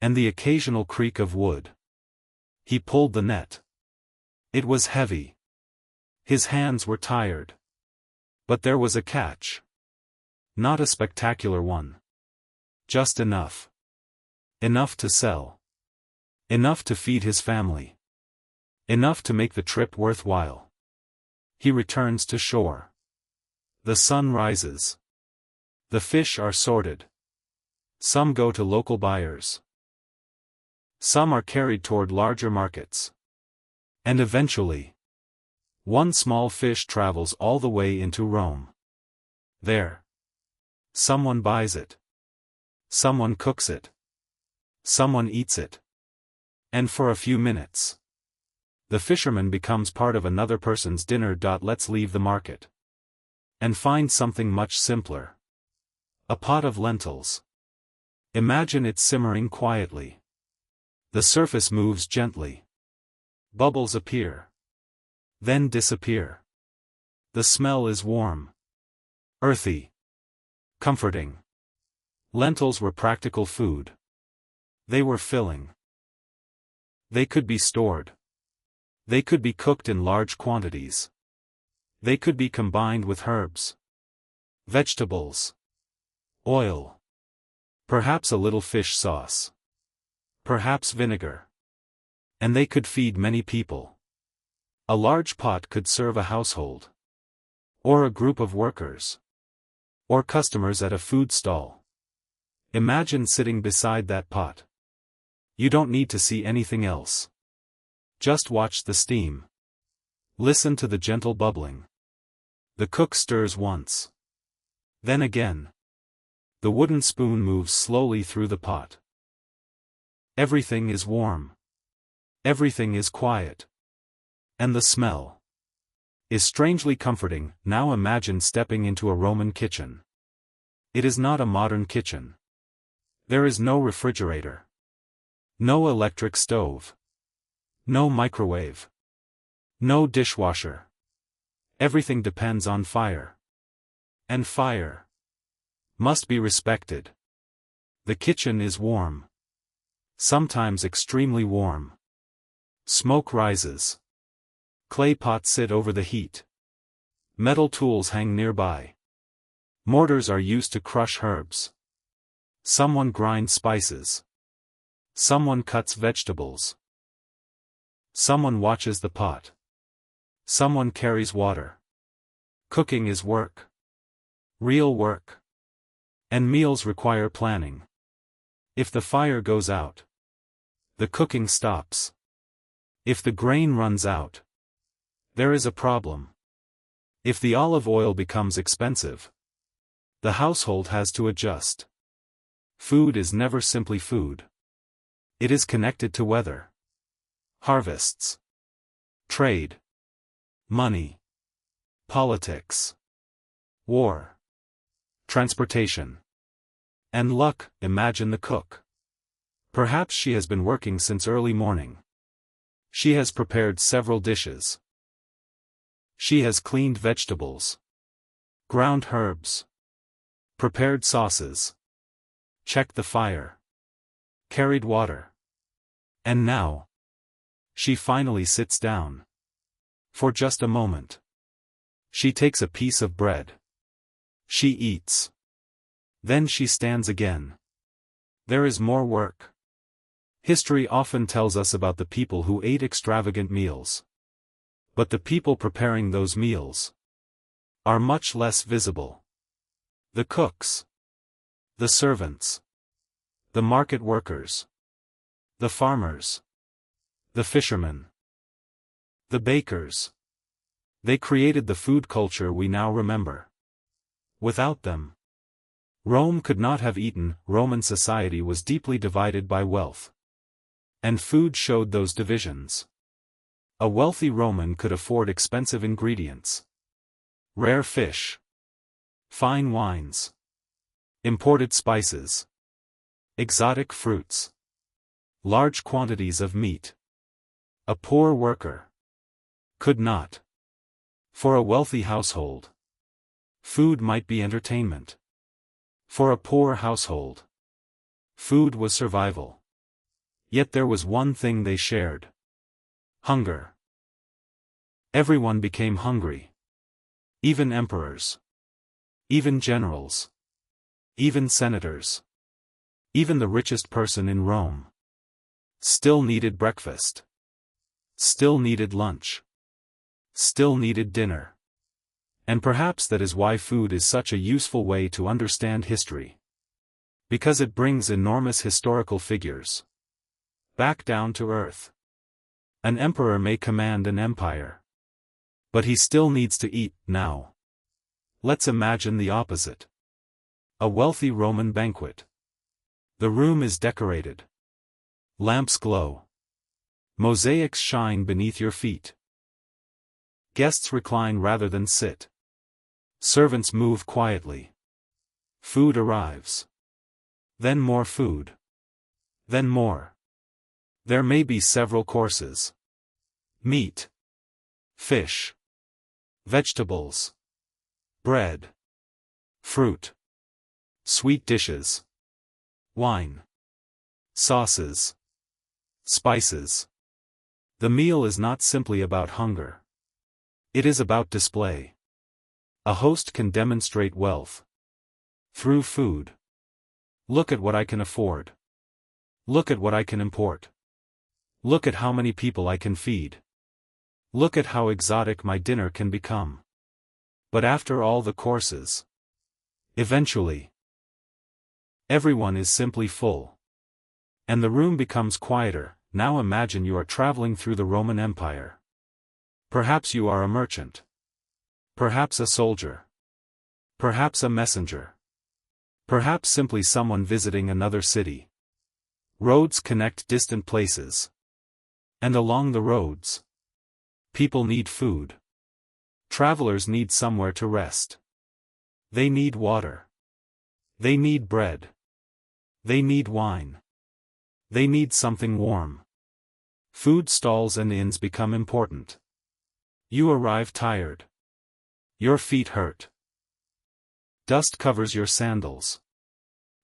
And the occasional creak of wood. He pulled the net. It was heavy. His hands were tired. But there was a catch. Not a spectacular one. Just enough. Enough to sell. Enough to feed his family. Enough to make the trip worthwhile. He returns to shore. The sun rises. The fish are sorted. Some go to local buyers. Some are carried toward larger markets. And eventually, one small fish travels all the way into Rome. There. Someone buys it. Someone cooks it. Someone eats it. And for a few minutes, the fisherman becomes part of another person's dinner. Let's leave the market. And find something much simpler. A pot of lentils. Imagine it simmering quietly. The surface moves gently. Bubbles appear. Then disappear. The smell is warm. Earthy. Comforting. Lentils were practical food. They were filling. They could be stored. They could be cooked in large quantities. They could be combined with herbs, vegetables, oil, perhaps a little fish sauce, perhaps vinegar. And they could feed many people. A large pot could serve a household. Or a group of workers. Or customers at a food stall. Imagine sitting beside that pot. You don't need to see anything else. Just watch the steam. Listen to the gentle bubbling. The cook stirs once. Then again. The wooden spoon moves slowly through the pot. Everything is warm. Everything is quiet. And the smell is strangely comforting. Now imagine stepping into a Roman kitchen. It is not a modern kitchen. There is no refrigerator. No electric stove. No microwave. No dishwasher. Everything depends on fire. And fire must be respected. The kitchen is warm. Sometimes extremely warm. Smoke rises. Clay pots sit over the heat. Metal tools hang nearby. Mortars are used to crush herbs. Someone grinds spices. Someone cuts vegetables. Someone watches the pot. Someone carries water. Cooking is work. Real work. And meals require planning. If the fire goes out, the cooking stops. If the grain runs out, there is a problem. If the olive oil becomes expensive, the household has to adjust. Food is never simply food. It is connected to weather, harvests, trade, money, politics, war, transportation, and luck. Imagine the cook. Perhaps she has been working since early morning. She has prepared several dishes. She has cleaned vegetables, ground herbs, prepared sauces, checked the fire, carried water. And now, she finally sits down. For just a moment. She takes a piece of bread. She eats. Then she stands again. There is more work. History often tells us about the people who ate extravagant meals. But the people preparing those meals are much less visible. The cooks, the servants, the market workers, the farmers, the fishermen, the bakers. They created the food culture we now remember. Without them, Rome could not have eaten. Roman society was deeply divided by wealth. And food showed those divisions. A wealthy Roman could afford expensive ingredients, rare fish, fine wines, imported spices, exotic fruits, large quantities of meat. A poor worker could not. For a wealthy household, food might be entertainment. For a poor household, food was survival. Yet there was one thing they shared. Hunger. Everyone became hungry. Even emperors. Even generals. Even senators. Even the richest person in Rome. Still needed breakfast. Still needed lunch. Still needed dinner. And perhaps that is why food is such a useful way to understand history. Because it brings enormous historical figures back down to earth. An emperor may command an empire, but he still needs to eat. Now, let's imagine the opposite. A wealthy Roman banquet. The room is decorated. Lamps glow. Mosaics shine beneath your feet. Guests recline rather than sit. Servants move quietly. Food arrives. Then more food. Then more. There may be several courses. Meat. Fish. Vegetables. Bread. Fruit. Sweet dishes. Wine. Sauces. Spices. The meal is not simply about hunger. It is about display. A host can demonstrate wealth through food. Look at what I can afford. Look at what I can import. Look at how many people I can feed. Look at how exotic my dinner can become. But after all the courses, eventually, everyone is simply full. And the room becomes quieter. Now imagine you are traveling through the Roman Empire. Perhaps you are a merchant. Perhaps a soldier. Perhaps a messenger. Perhaps simply someone visiting another city. Roads connect distant places. And along the roads, people need food. Travelers need somewhere to rest. They need water. They need bread. They need wine. They need something warm. Food stalls and inns become important. You arrive tired. Your feet hurt. Dust covers your sandals.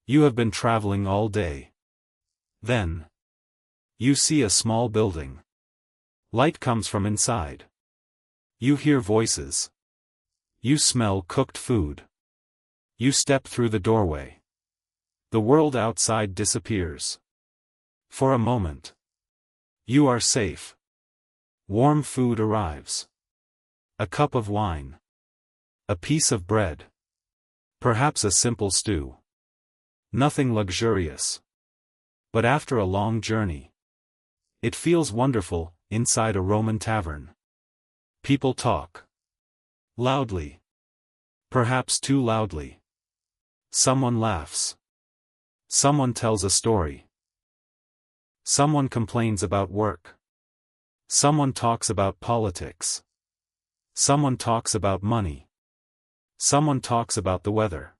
You have been traveling all day. Then, you see a small building. Light comes from inside. You hear voices. You smell cooked food. You step through the doorway. The world outside disappears. For a moment. You are safe. Warm food arrives. A cup of wine. A piece of bread. Perhaps a simple stew. Nothing luxurious. But after a long journey, it feels wonderful, inside a Roman tavern. People talk. Loudly. Perhaps too loudly. Someone laughs. Someone tells a story. Someone complains about work. Someone talks about politics. Someone talks about money. Someone talks about the weather.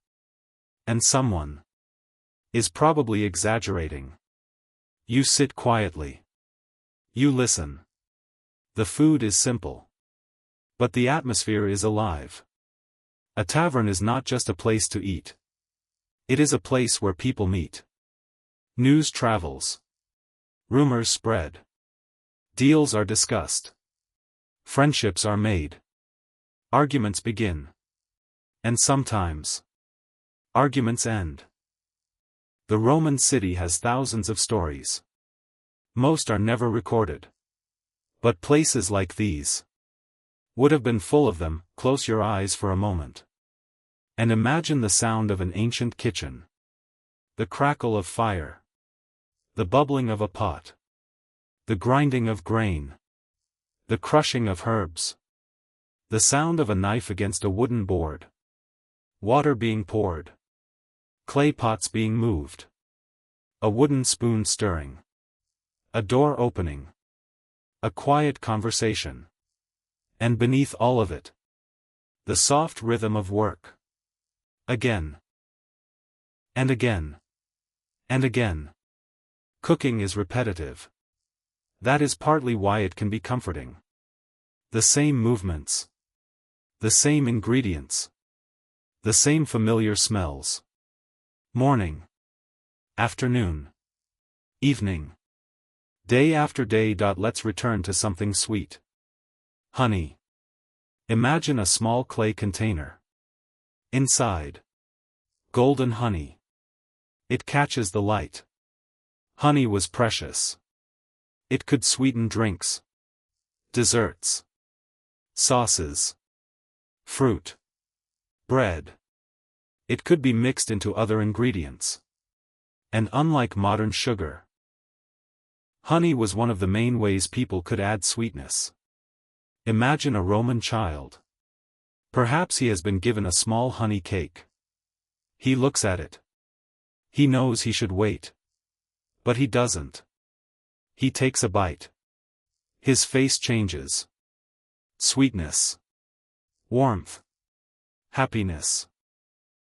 And someone is probably exaggerating. You sit quietly. You listen. The food is simple. But the atmosphere is alive. A tavern is not just a place to eat. It is a place where people meet. News travels. Rumors spread. Deals are discussed. Friendships are made. Arguments begin. And sometimes, arguments end. The Roman city has thousands of stories. Most are never recorded. But places like these would have been full of them. Close your eyes for a moment. And imagine the sound of an ancient kitchen. The crackle of fire. The bubbling of a pot. The grinding of grain. The crushing of herbs. The sound of a knife against a wooden board. Water being poured. Clay pots being moved. A wooden spoon stirring. A door opening. A quiet conversation. And beneath all of it, the soft rhythm of work. Again. And again. And again. Cooking is repetitive. That is partly why it can be comforting. The same movements. The same ingredients. The same familiar smells. Morning. Afternoon. Evening. Day after day. Let's return to something sweet. Honey. Imagine a small clay container. Inside. Golden honey. It catches the light. Honey was precious. It could sweeten drinks. Desserts. Sauces. Fruit. Bread. It could be mixed into other ingredients. And unlike modern sugar, honey was one of the main ways people could add sweetness. Imagine a Roman child. Perhaps he has been given a small honey cake. He looks at it. He knows he should wait. But he doesn't. He takes a bite. His face changes. Sweetness. Warmth. Happiness.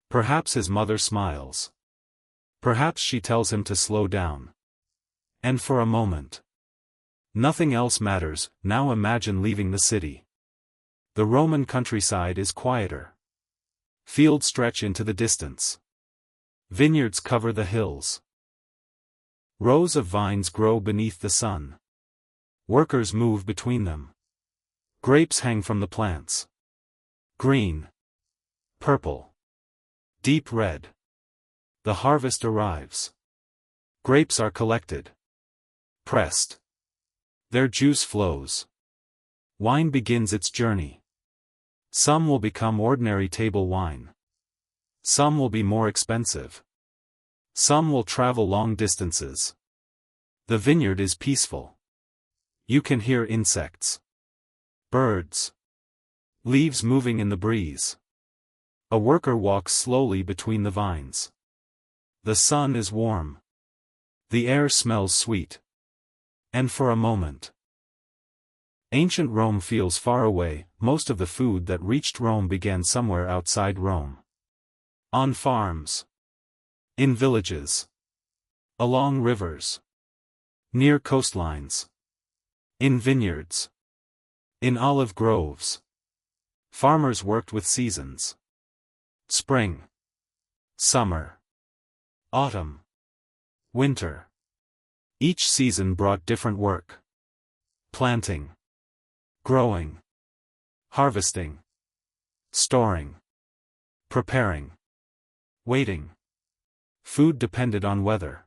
Perhaps his mother smiles. Perhaps she tells him to slow down. And for a moment, nothing else matters. Now imagine leaving the city. The Roman countryside is quieter. Fields stretch into the distance. Vineyards cover the hills. Rows of vines grow beneath the sun. Workers move between them. Grapes hang from the plants. Green. Purple. Deep red. The harvest arrives. Grapes are collected. Pressed. Their juice flows. Wine begins its journey. Some will become ordinary table wine. Some will be more expensive. Some will travel long distances. The vineyard is peaceful. You can hear insects. Birds. Leaves moving in the breeze. A worker walks slowly between the vines. The sun is warm. The air smells sweet. And for a moment, ancient Rome feels far away. Most of the food that reached Rome began somewhere outside Rome. On farms. In villages. Along rivers. Near coastlines. In vineyards. In olive groves. Farmers worked with seasons. Spring. Summer. Autumn. Winter. Each season brought different work. Planting. Growing. Harvesting. Storing. Preparing. Waiting. Food depended on weather.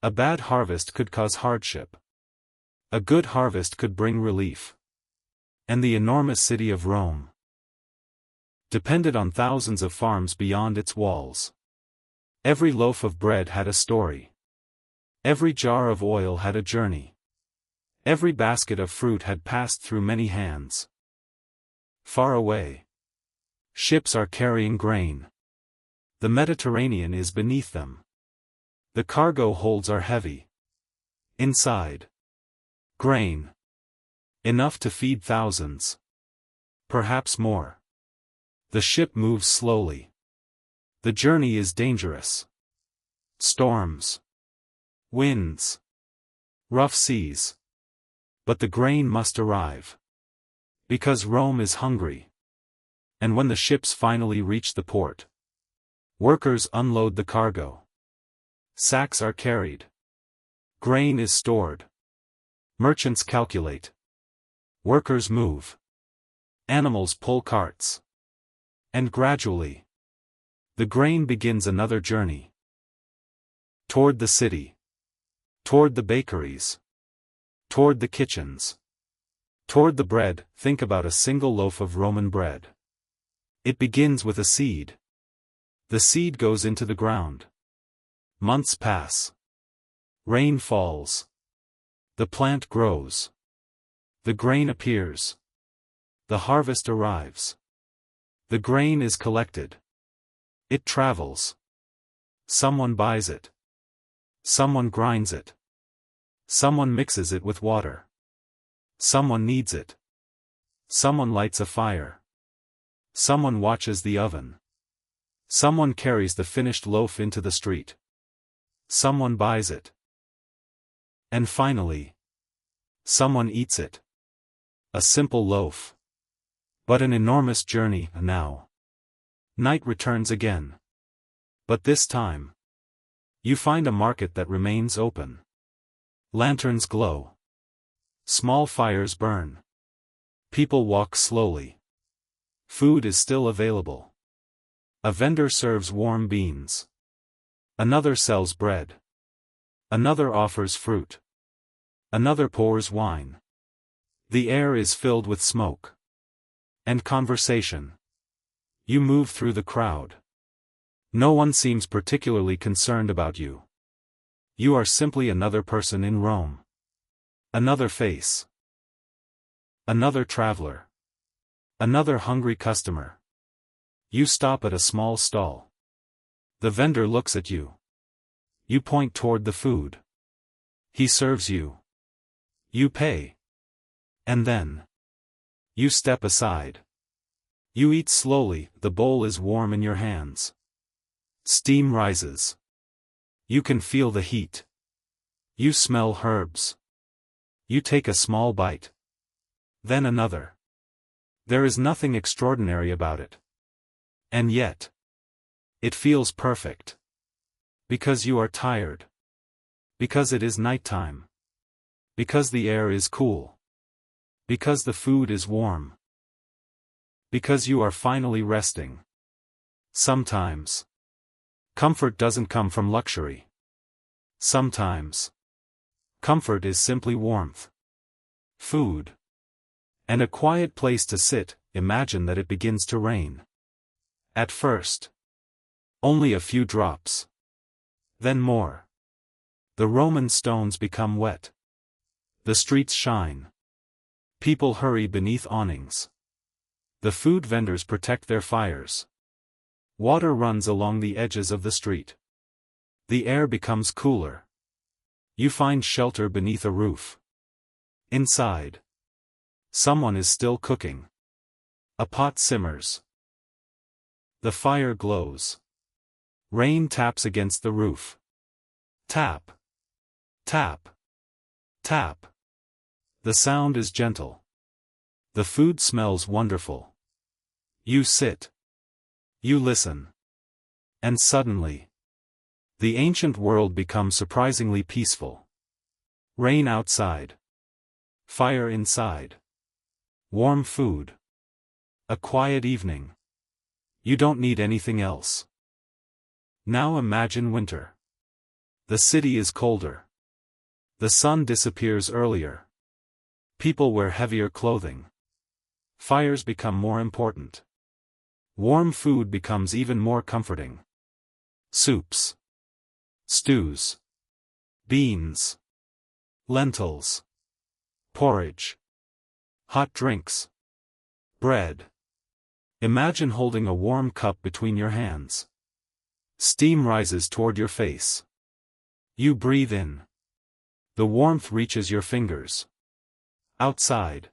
A bad harvest could cause hardship. A good harvest could bring relief. And the enormous city of Rome depended on thousands of farms beyond its walls. Every loaf of bread had a story. Every jar of oil had a journey. Every basket of fruit had passed through many hands. Far away, ships are carrying grain. The Mediterranean is beneath them. The cargo holds are heavy. Inside, grain. Enough to feed thousands. Perhaps more. The ship moves slowly. The journey is dangerous. Storms. Winds. Rough seas. But the grain must arrive. Because Rome is hungry. And when the ships finally reach the port, workers unload the cargo. Sacks are carried. Grain is stored. Merchants calculate. Workers move. Animals pull carts. And gradually, the grain begins another journey. Toward the city. Toward the bakeries. Toward the kitchens. Toward the bread. Think about a single loaf of Roman bread. It begins with a seed. The seed goes into the ground. Months pass. Rain falls. The plant grows. The grain appears. The harvest arrives. The grain is collected. It travels. Someone buys it. Someone grinds it. Someone mixes it with water. Someone kneads it. Someone lights a fire. Someone watches the oven. Someone carries the finished loaf into the street. Someone buys it. And finally, someone eats it. A simple loaf. But an enormous journey now. Night returns again. But this time, you find a market that remains open. Lanterns glow. Small fires burn. People walk slowly. Food is still available. A vendor serves warm beans. Another sells bread. Another offers fruit. Another pours wine. The air is filled with smoke. And conversation. You move through the crowd. No one seems particularly concerned about you. You are simply another person in Rome. Another face. Another traveler. Another hungry customer. You stop at a small stall. The vendor looks at you. You point toward the food. He serves you. You pay. And then, you step aside. You eat slowly. The bowl is warm in your hands. Steam rises. You can feel the heat. You smell herbs. You take a small bite. Then another. There is nothing extraordinary about it. And yet, it feels perfect. Because you are tired. Because it is nighttime. Because the air is cool. Because the food is warm. Because you are finally resting. Sometimes, comfort doesn't come from luxury. Sometimes, comfort is simply warmth. Food. And a quiet place to sit. Imagine that it begins to rain. At first, only a few drops. Then more. The Roman stones become wet. The streets shine. People hurry beneath awnings. The food vendors protect their fires. Water runs along the edges of the street. The air becomes cooler. You find shelter beneath a roof. Inside, someone is still cooking. A pot simmers. The fire glows. Rain taps against the roof. Tap. Tap. Tap. The sound is gentle. The food smells wonderful. You sit. You listen. And suddenly, The ancient world becomes surprisingly peaceful. Rain outside. Fire inside. Warm food. A quiet evening. You don't need anything else. Now imagine winter. The city is colder. The sun disappears earlier. People wear heavier clothing. Fires become more important. Warm food becomes even more comforting. Soups. Stews. Beans. Lentils. Porridge. Hot drinks. Bread. Imagine holding a warm cup between your hands. Steam rises toward your face. You breathe in. The warmth reaches your fingers. Outside.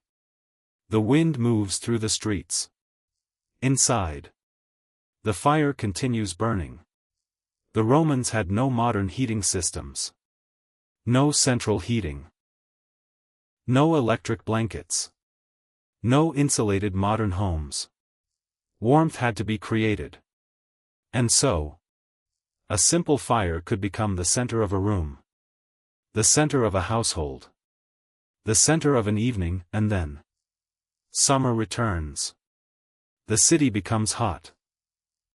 The wind moves through the streets. Inside. The fire continues burning. The Romans had no modern heating systems. No central heating. No electric blankets. No insulated modern homes. Warmth had to be created. And so, a simple fire could become the center of a room. The center of a household. The center of an evening, and then summer returns. The city becomes hot.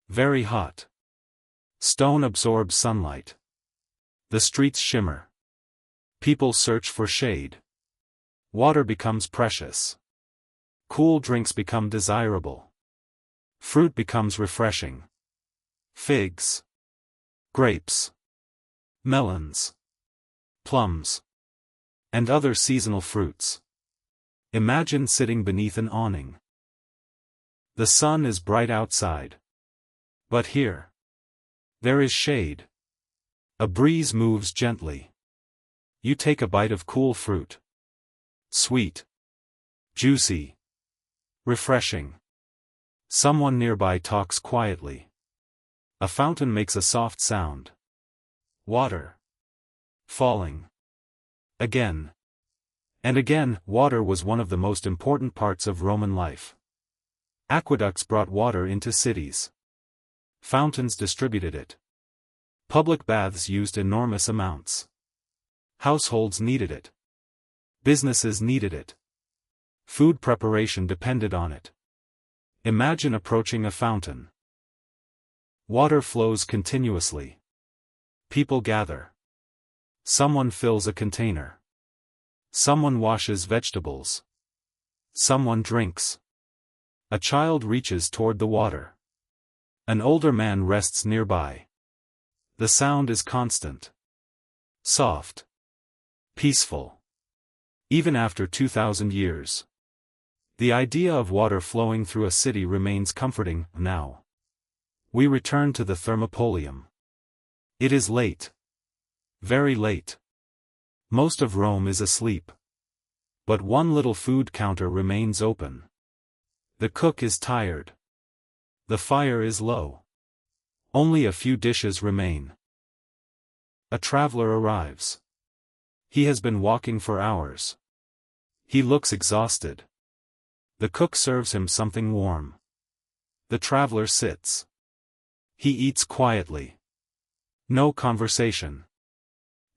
Very hot. Stone absorbs sunlight. The streets shimmer. People search for shade. Water becomes precious. Cool drinks become desirable. Fruit becomes refreshing. Figs. Grapes. Melons. Plums. And other seasonal fruits. Imagine sitting beneath an awning. The sun is bright outside. But here, there is shade. A breeze moves gently. You take a bite of cool fruit. Sweet. Juicy. Refreshing. Someone nearby talks quietly. A fountain makes a soft sound. Water. Falling. Again. And again. Water was one of the most important parts of Roman life. Aqueducts brought water into cities. Fountains distributed it. Public baths used enormous amounts. Households needed it. Businesses needed it. Food preparation depended on it. Imagine approaching a fountain. Water flows continuously. People gather. Someone fills a container. Someone washes vegetables. Someone drinks. A child reaches toward the water. An older man rests nearby. The sound is constant. Soft. Peaceful. Even after 2,000 years. The idea of water flowing through a city remains comforting now. We return to the Thermopolium. It is late. Very late. Most of Rome is asleep. But one little food counter remains open. The cook is tired. The fire is low. Only a few dishes remain. A traveler arrives. He has been walking for hours. He looks exhausted. The cook serves him something warm. The traveler sits. He eats quietly. No conversation.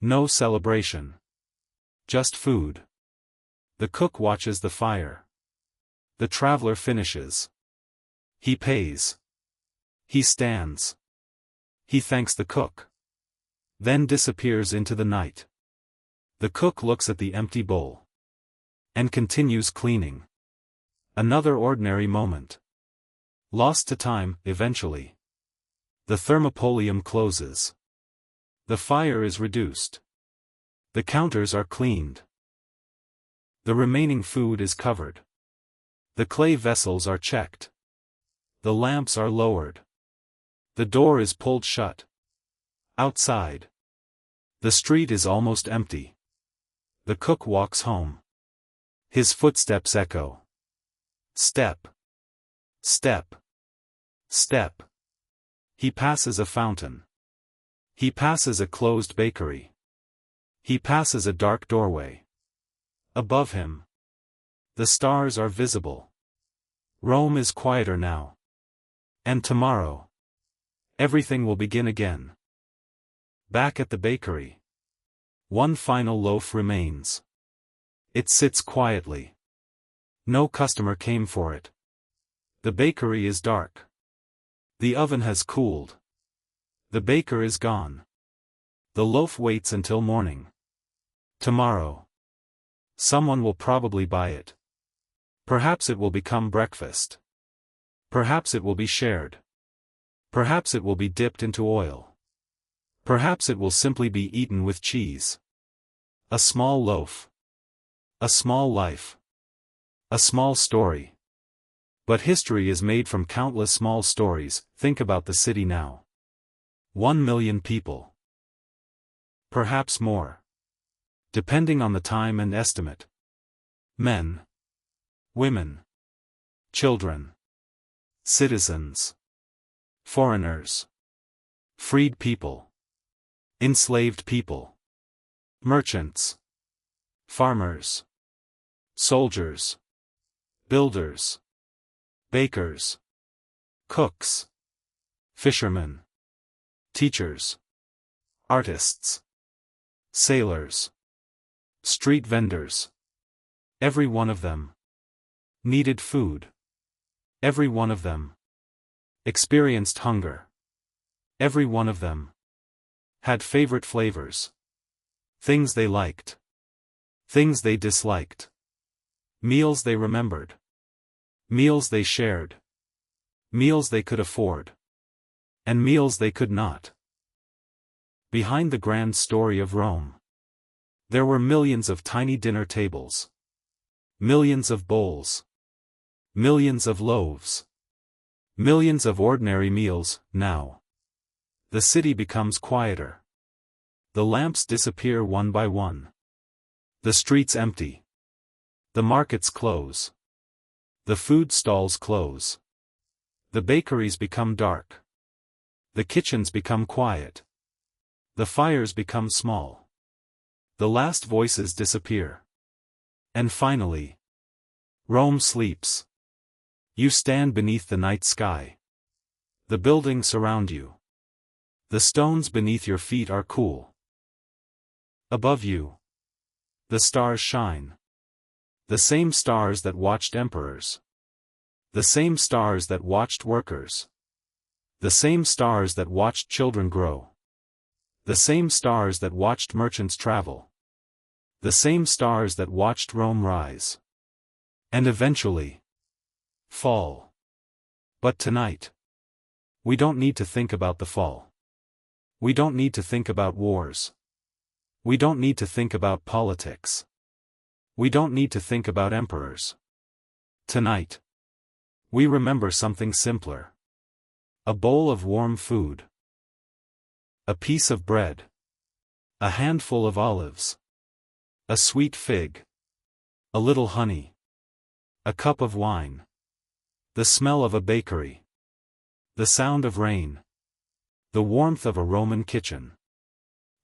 No celebration. Just food. The cook watches the fire. The traveler finishes. He pays. He stands. He thanks the cook. Then disappears into the night. The cook looks at the empty bowl. And continues cleaning. Another ordinary moment. Lost to time, eventually. The Thermopolium closes. The fire is reduced. The counters are cleaned. The remaining food is covered. The clay vessels are checked. The lamps are lowered. The door is pulled shut. Outside. The street is almost empty. The cook walks home. His footsteps echo. Step. Step. Step. He passes a fountain. He passes a closed bakery. He passes a dark doorway. Above him, the stars are visible. Rome is quieter now. And tomorrow, everything will begin again. Back at the bakery. One final loaf remains. It sits quietly. No customer came for it. The bakery is dark. The oven has cooled. The baker is gone. The loaf waits until morning. Tomorrow. Someone will probably buy it. Perhaps it will become breakfast. Perhaps it will be shared. Perhaps it will be dipped into oil. Perhaps it will simply be eaten with cheese. A small loaf. A small life. A small story. But history is made from countless small stories. Think about the city now. 1 million people. Perhaps more. Depending on the time and estimate. Men. Women. Children. Citizens. Foreigners. Freed people. Enslaved people. Merchants. Farmers. Soldiers. Builders. Bakers. Cooks. Fishermen. Teachers. Artists. Sailors. Street vendors. Every one of them needed food. Every one of them experienced hunger. Every one of them had favorite flavors. Things they liked. Things they disliked. Meals they remembered. Meals they shared. Meals they could afford. And meals they could not. Behind the grand story of Rome, there were millions of tiny dinner tables. Millions of bowls. Millions of loaves. Millions of ordinary meals. Now, the city becomes quieter. The lamps disappear one by one. The streets empty. The markets close. The food stalls close. The bakeries become dark. The kitchens become quiet. The fires become small. The last voices disappear. And finally, Rome sleeps. You stand beneath the night sky. The buildings surround you. The stones beneath your feet are cool. Above you, the stars shine. The same stars that watched emperors. The same stars that watched workers. The same stars that watched children grow. The same stars that watched merchants travel. The same stars that watched Rome rise. And eventually fall. But tonight, we don't need to think about the fall. We don't need to think about wars. We don't need to think about politics. We don't need to think about emperors. Tonight, we remember something simpler. A bowl of warm food. A piece of bread. A handful of olives. A sweet fig. A little honey. A cup of wine. The smell of a bakery. The sound of rain. The warmth of a Roman kitchen.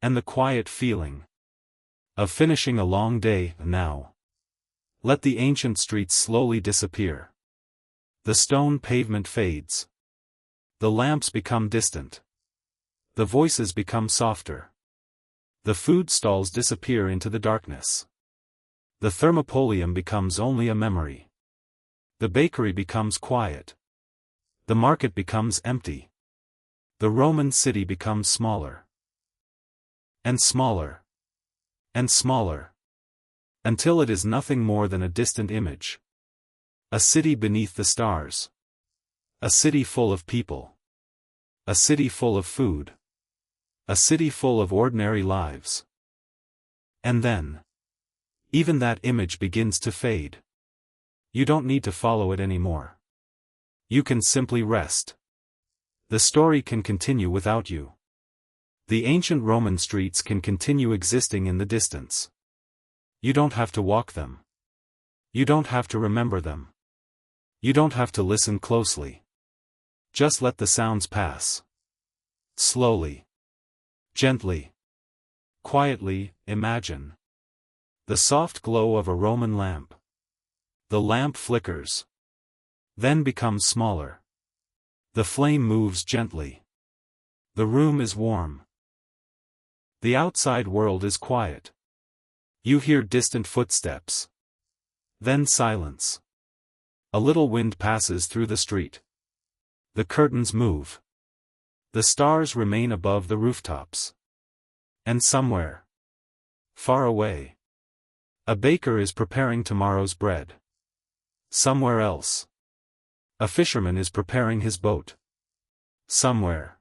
And the quiet feeling of finishing a long day. Now, let the ancient streets slowly disappear. The stone pavement fades. The lamps become distant. The voices become softer. The food stalls disappear into the darkness. The thermopolium becomes only a memory. The bakery becomes quiet. The market becomes empty. The Roman city becomes smaller. And smaller. And smaller. Until it is nothing more than a distant image. A city beneath the stars. A city full of people. A city full of food. A city full of ordinary lives. And then, even that image begins to fade. You don't need to follow it anymore. You can simply rest. The story can continue without you. The ancient Roman streets can continue existing in the distance. You don't have to walk them. You don't have to remember them. You don't have to listen closely. Just let the sounds pass. Slowly. Gently. Quietly. Imagine the soft glow of a Roman lamp. The lamp flickers. Then becomes smaller. The flame moves gently. The room is warm. The outside world is quiet. You hear distant footsteps. Then silence. A little wind passes through the street. The curtains move. The stars remain above the rooftops. And somewhere, far away, a baker is preparing tomorrow's bread. Somewhere else, a fisherman is preparing his boat. Somewhere,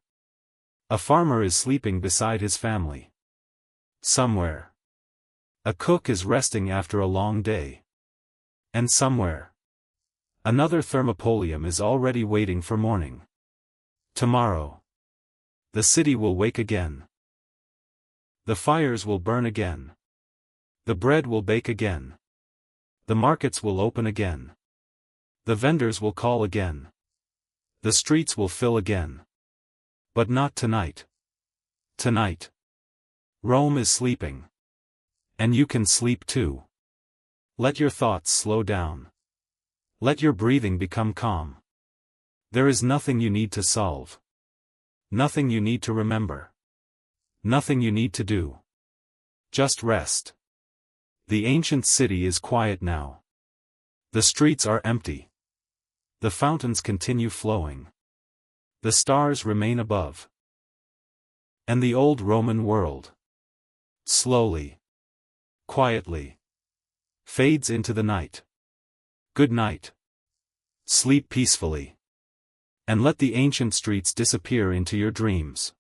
a farmer is sleeping beside his family. Somewhere, a cook is resting after a long day. And somewhere, another thermopolium is already waiting for morning. Tomorrow, the city will wake again. The fires will burn again. The bread will bake again. The markets will open again. The vendors will call again. The streets will fill again. But not tonight. Tonight, Rome is sleeping. And you can sleep too. Let your thoughts slow down. Let your breathing become calm. There is nothing you need to solve. Nothing you need to remember. Nothing you need to do. Just rest. The ancient city is quiet now. The streets are empty. The fountains continue flowing. The stars remain above. And the old Roman world, slowly, quietly, fades into the night. Good night. Sleep peacefully. And let the ancient streets disappear into your dreams.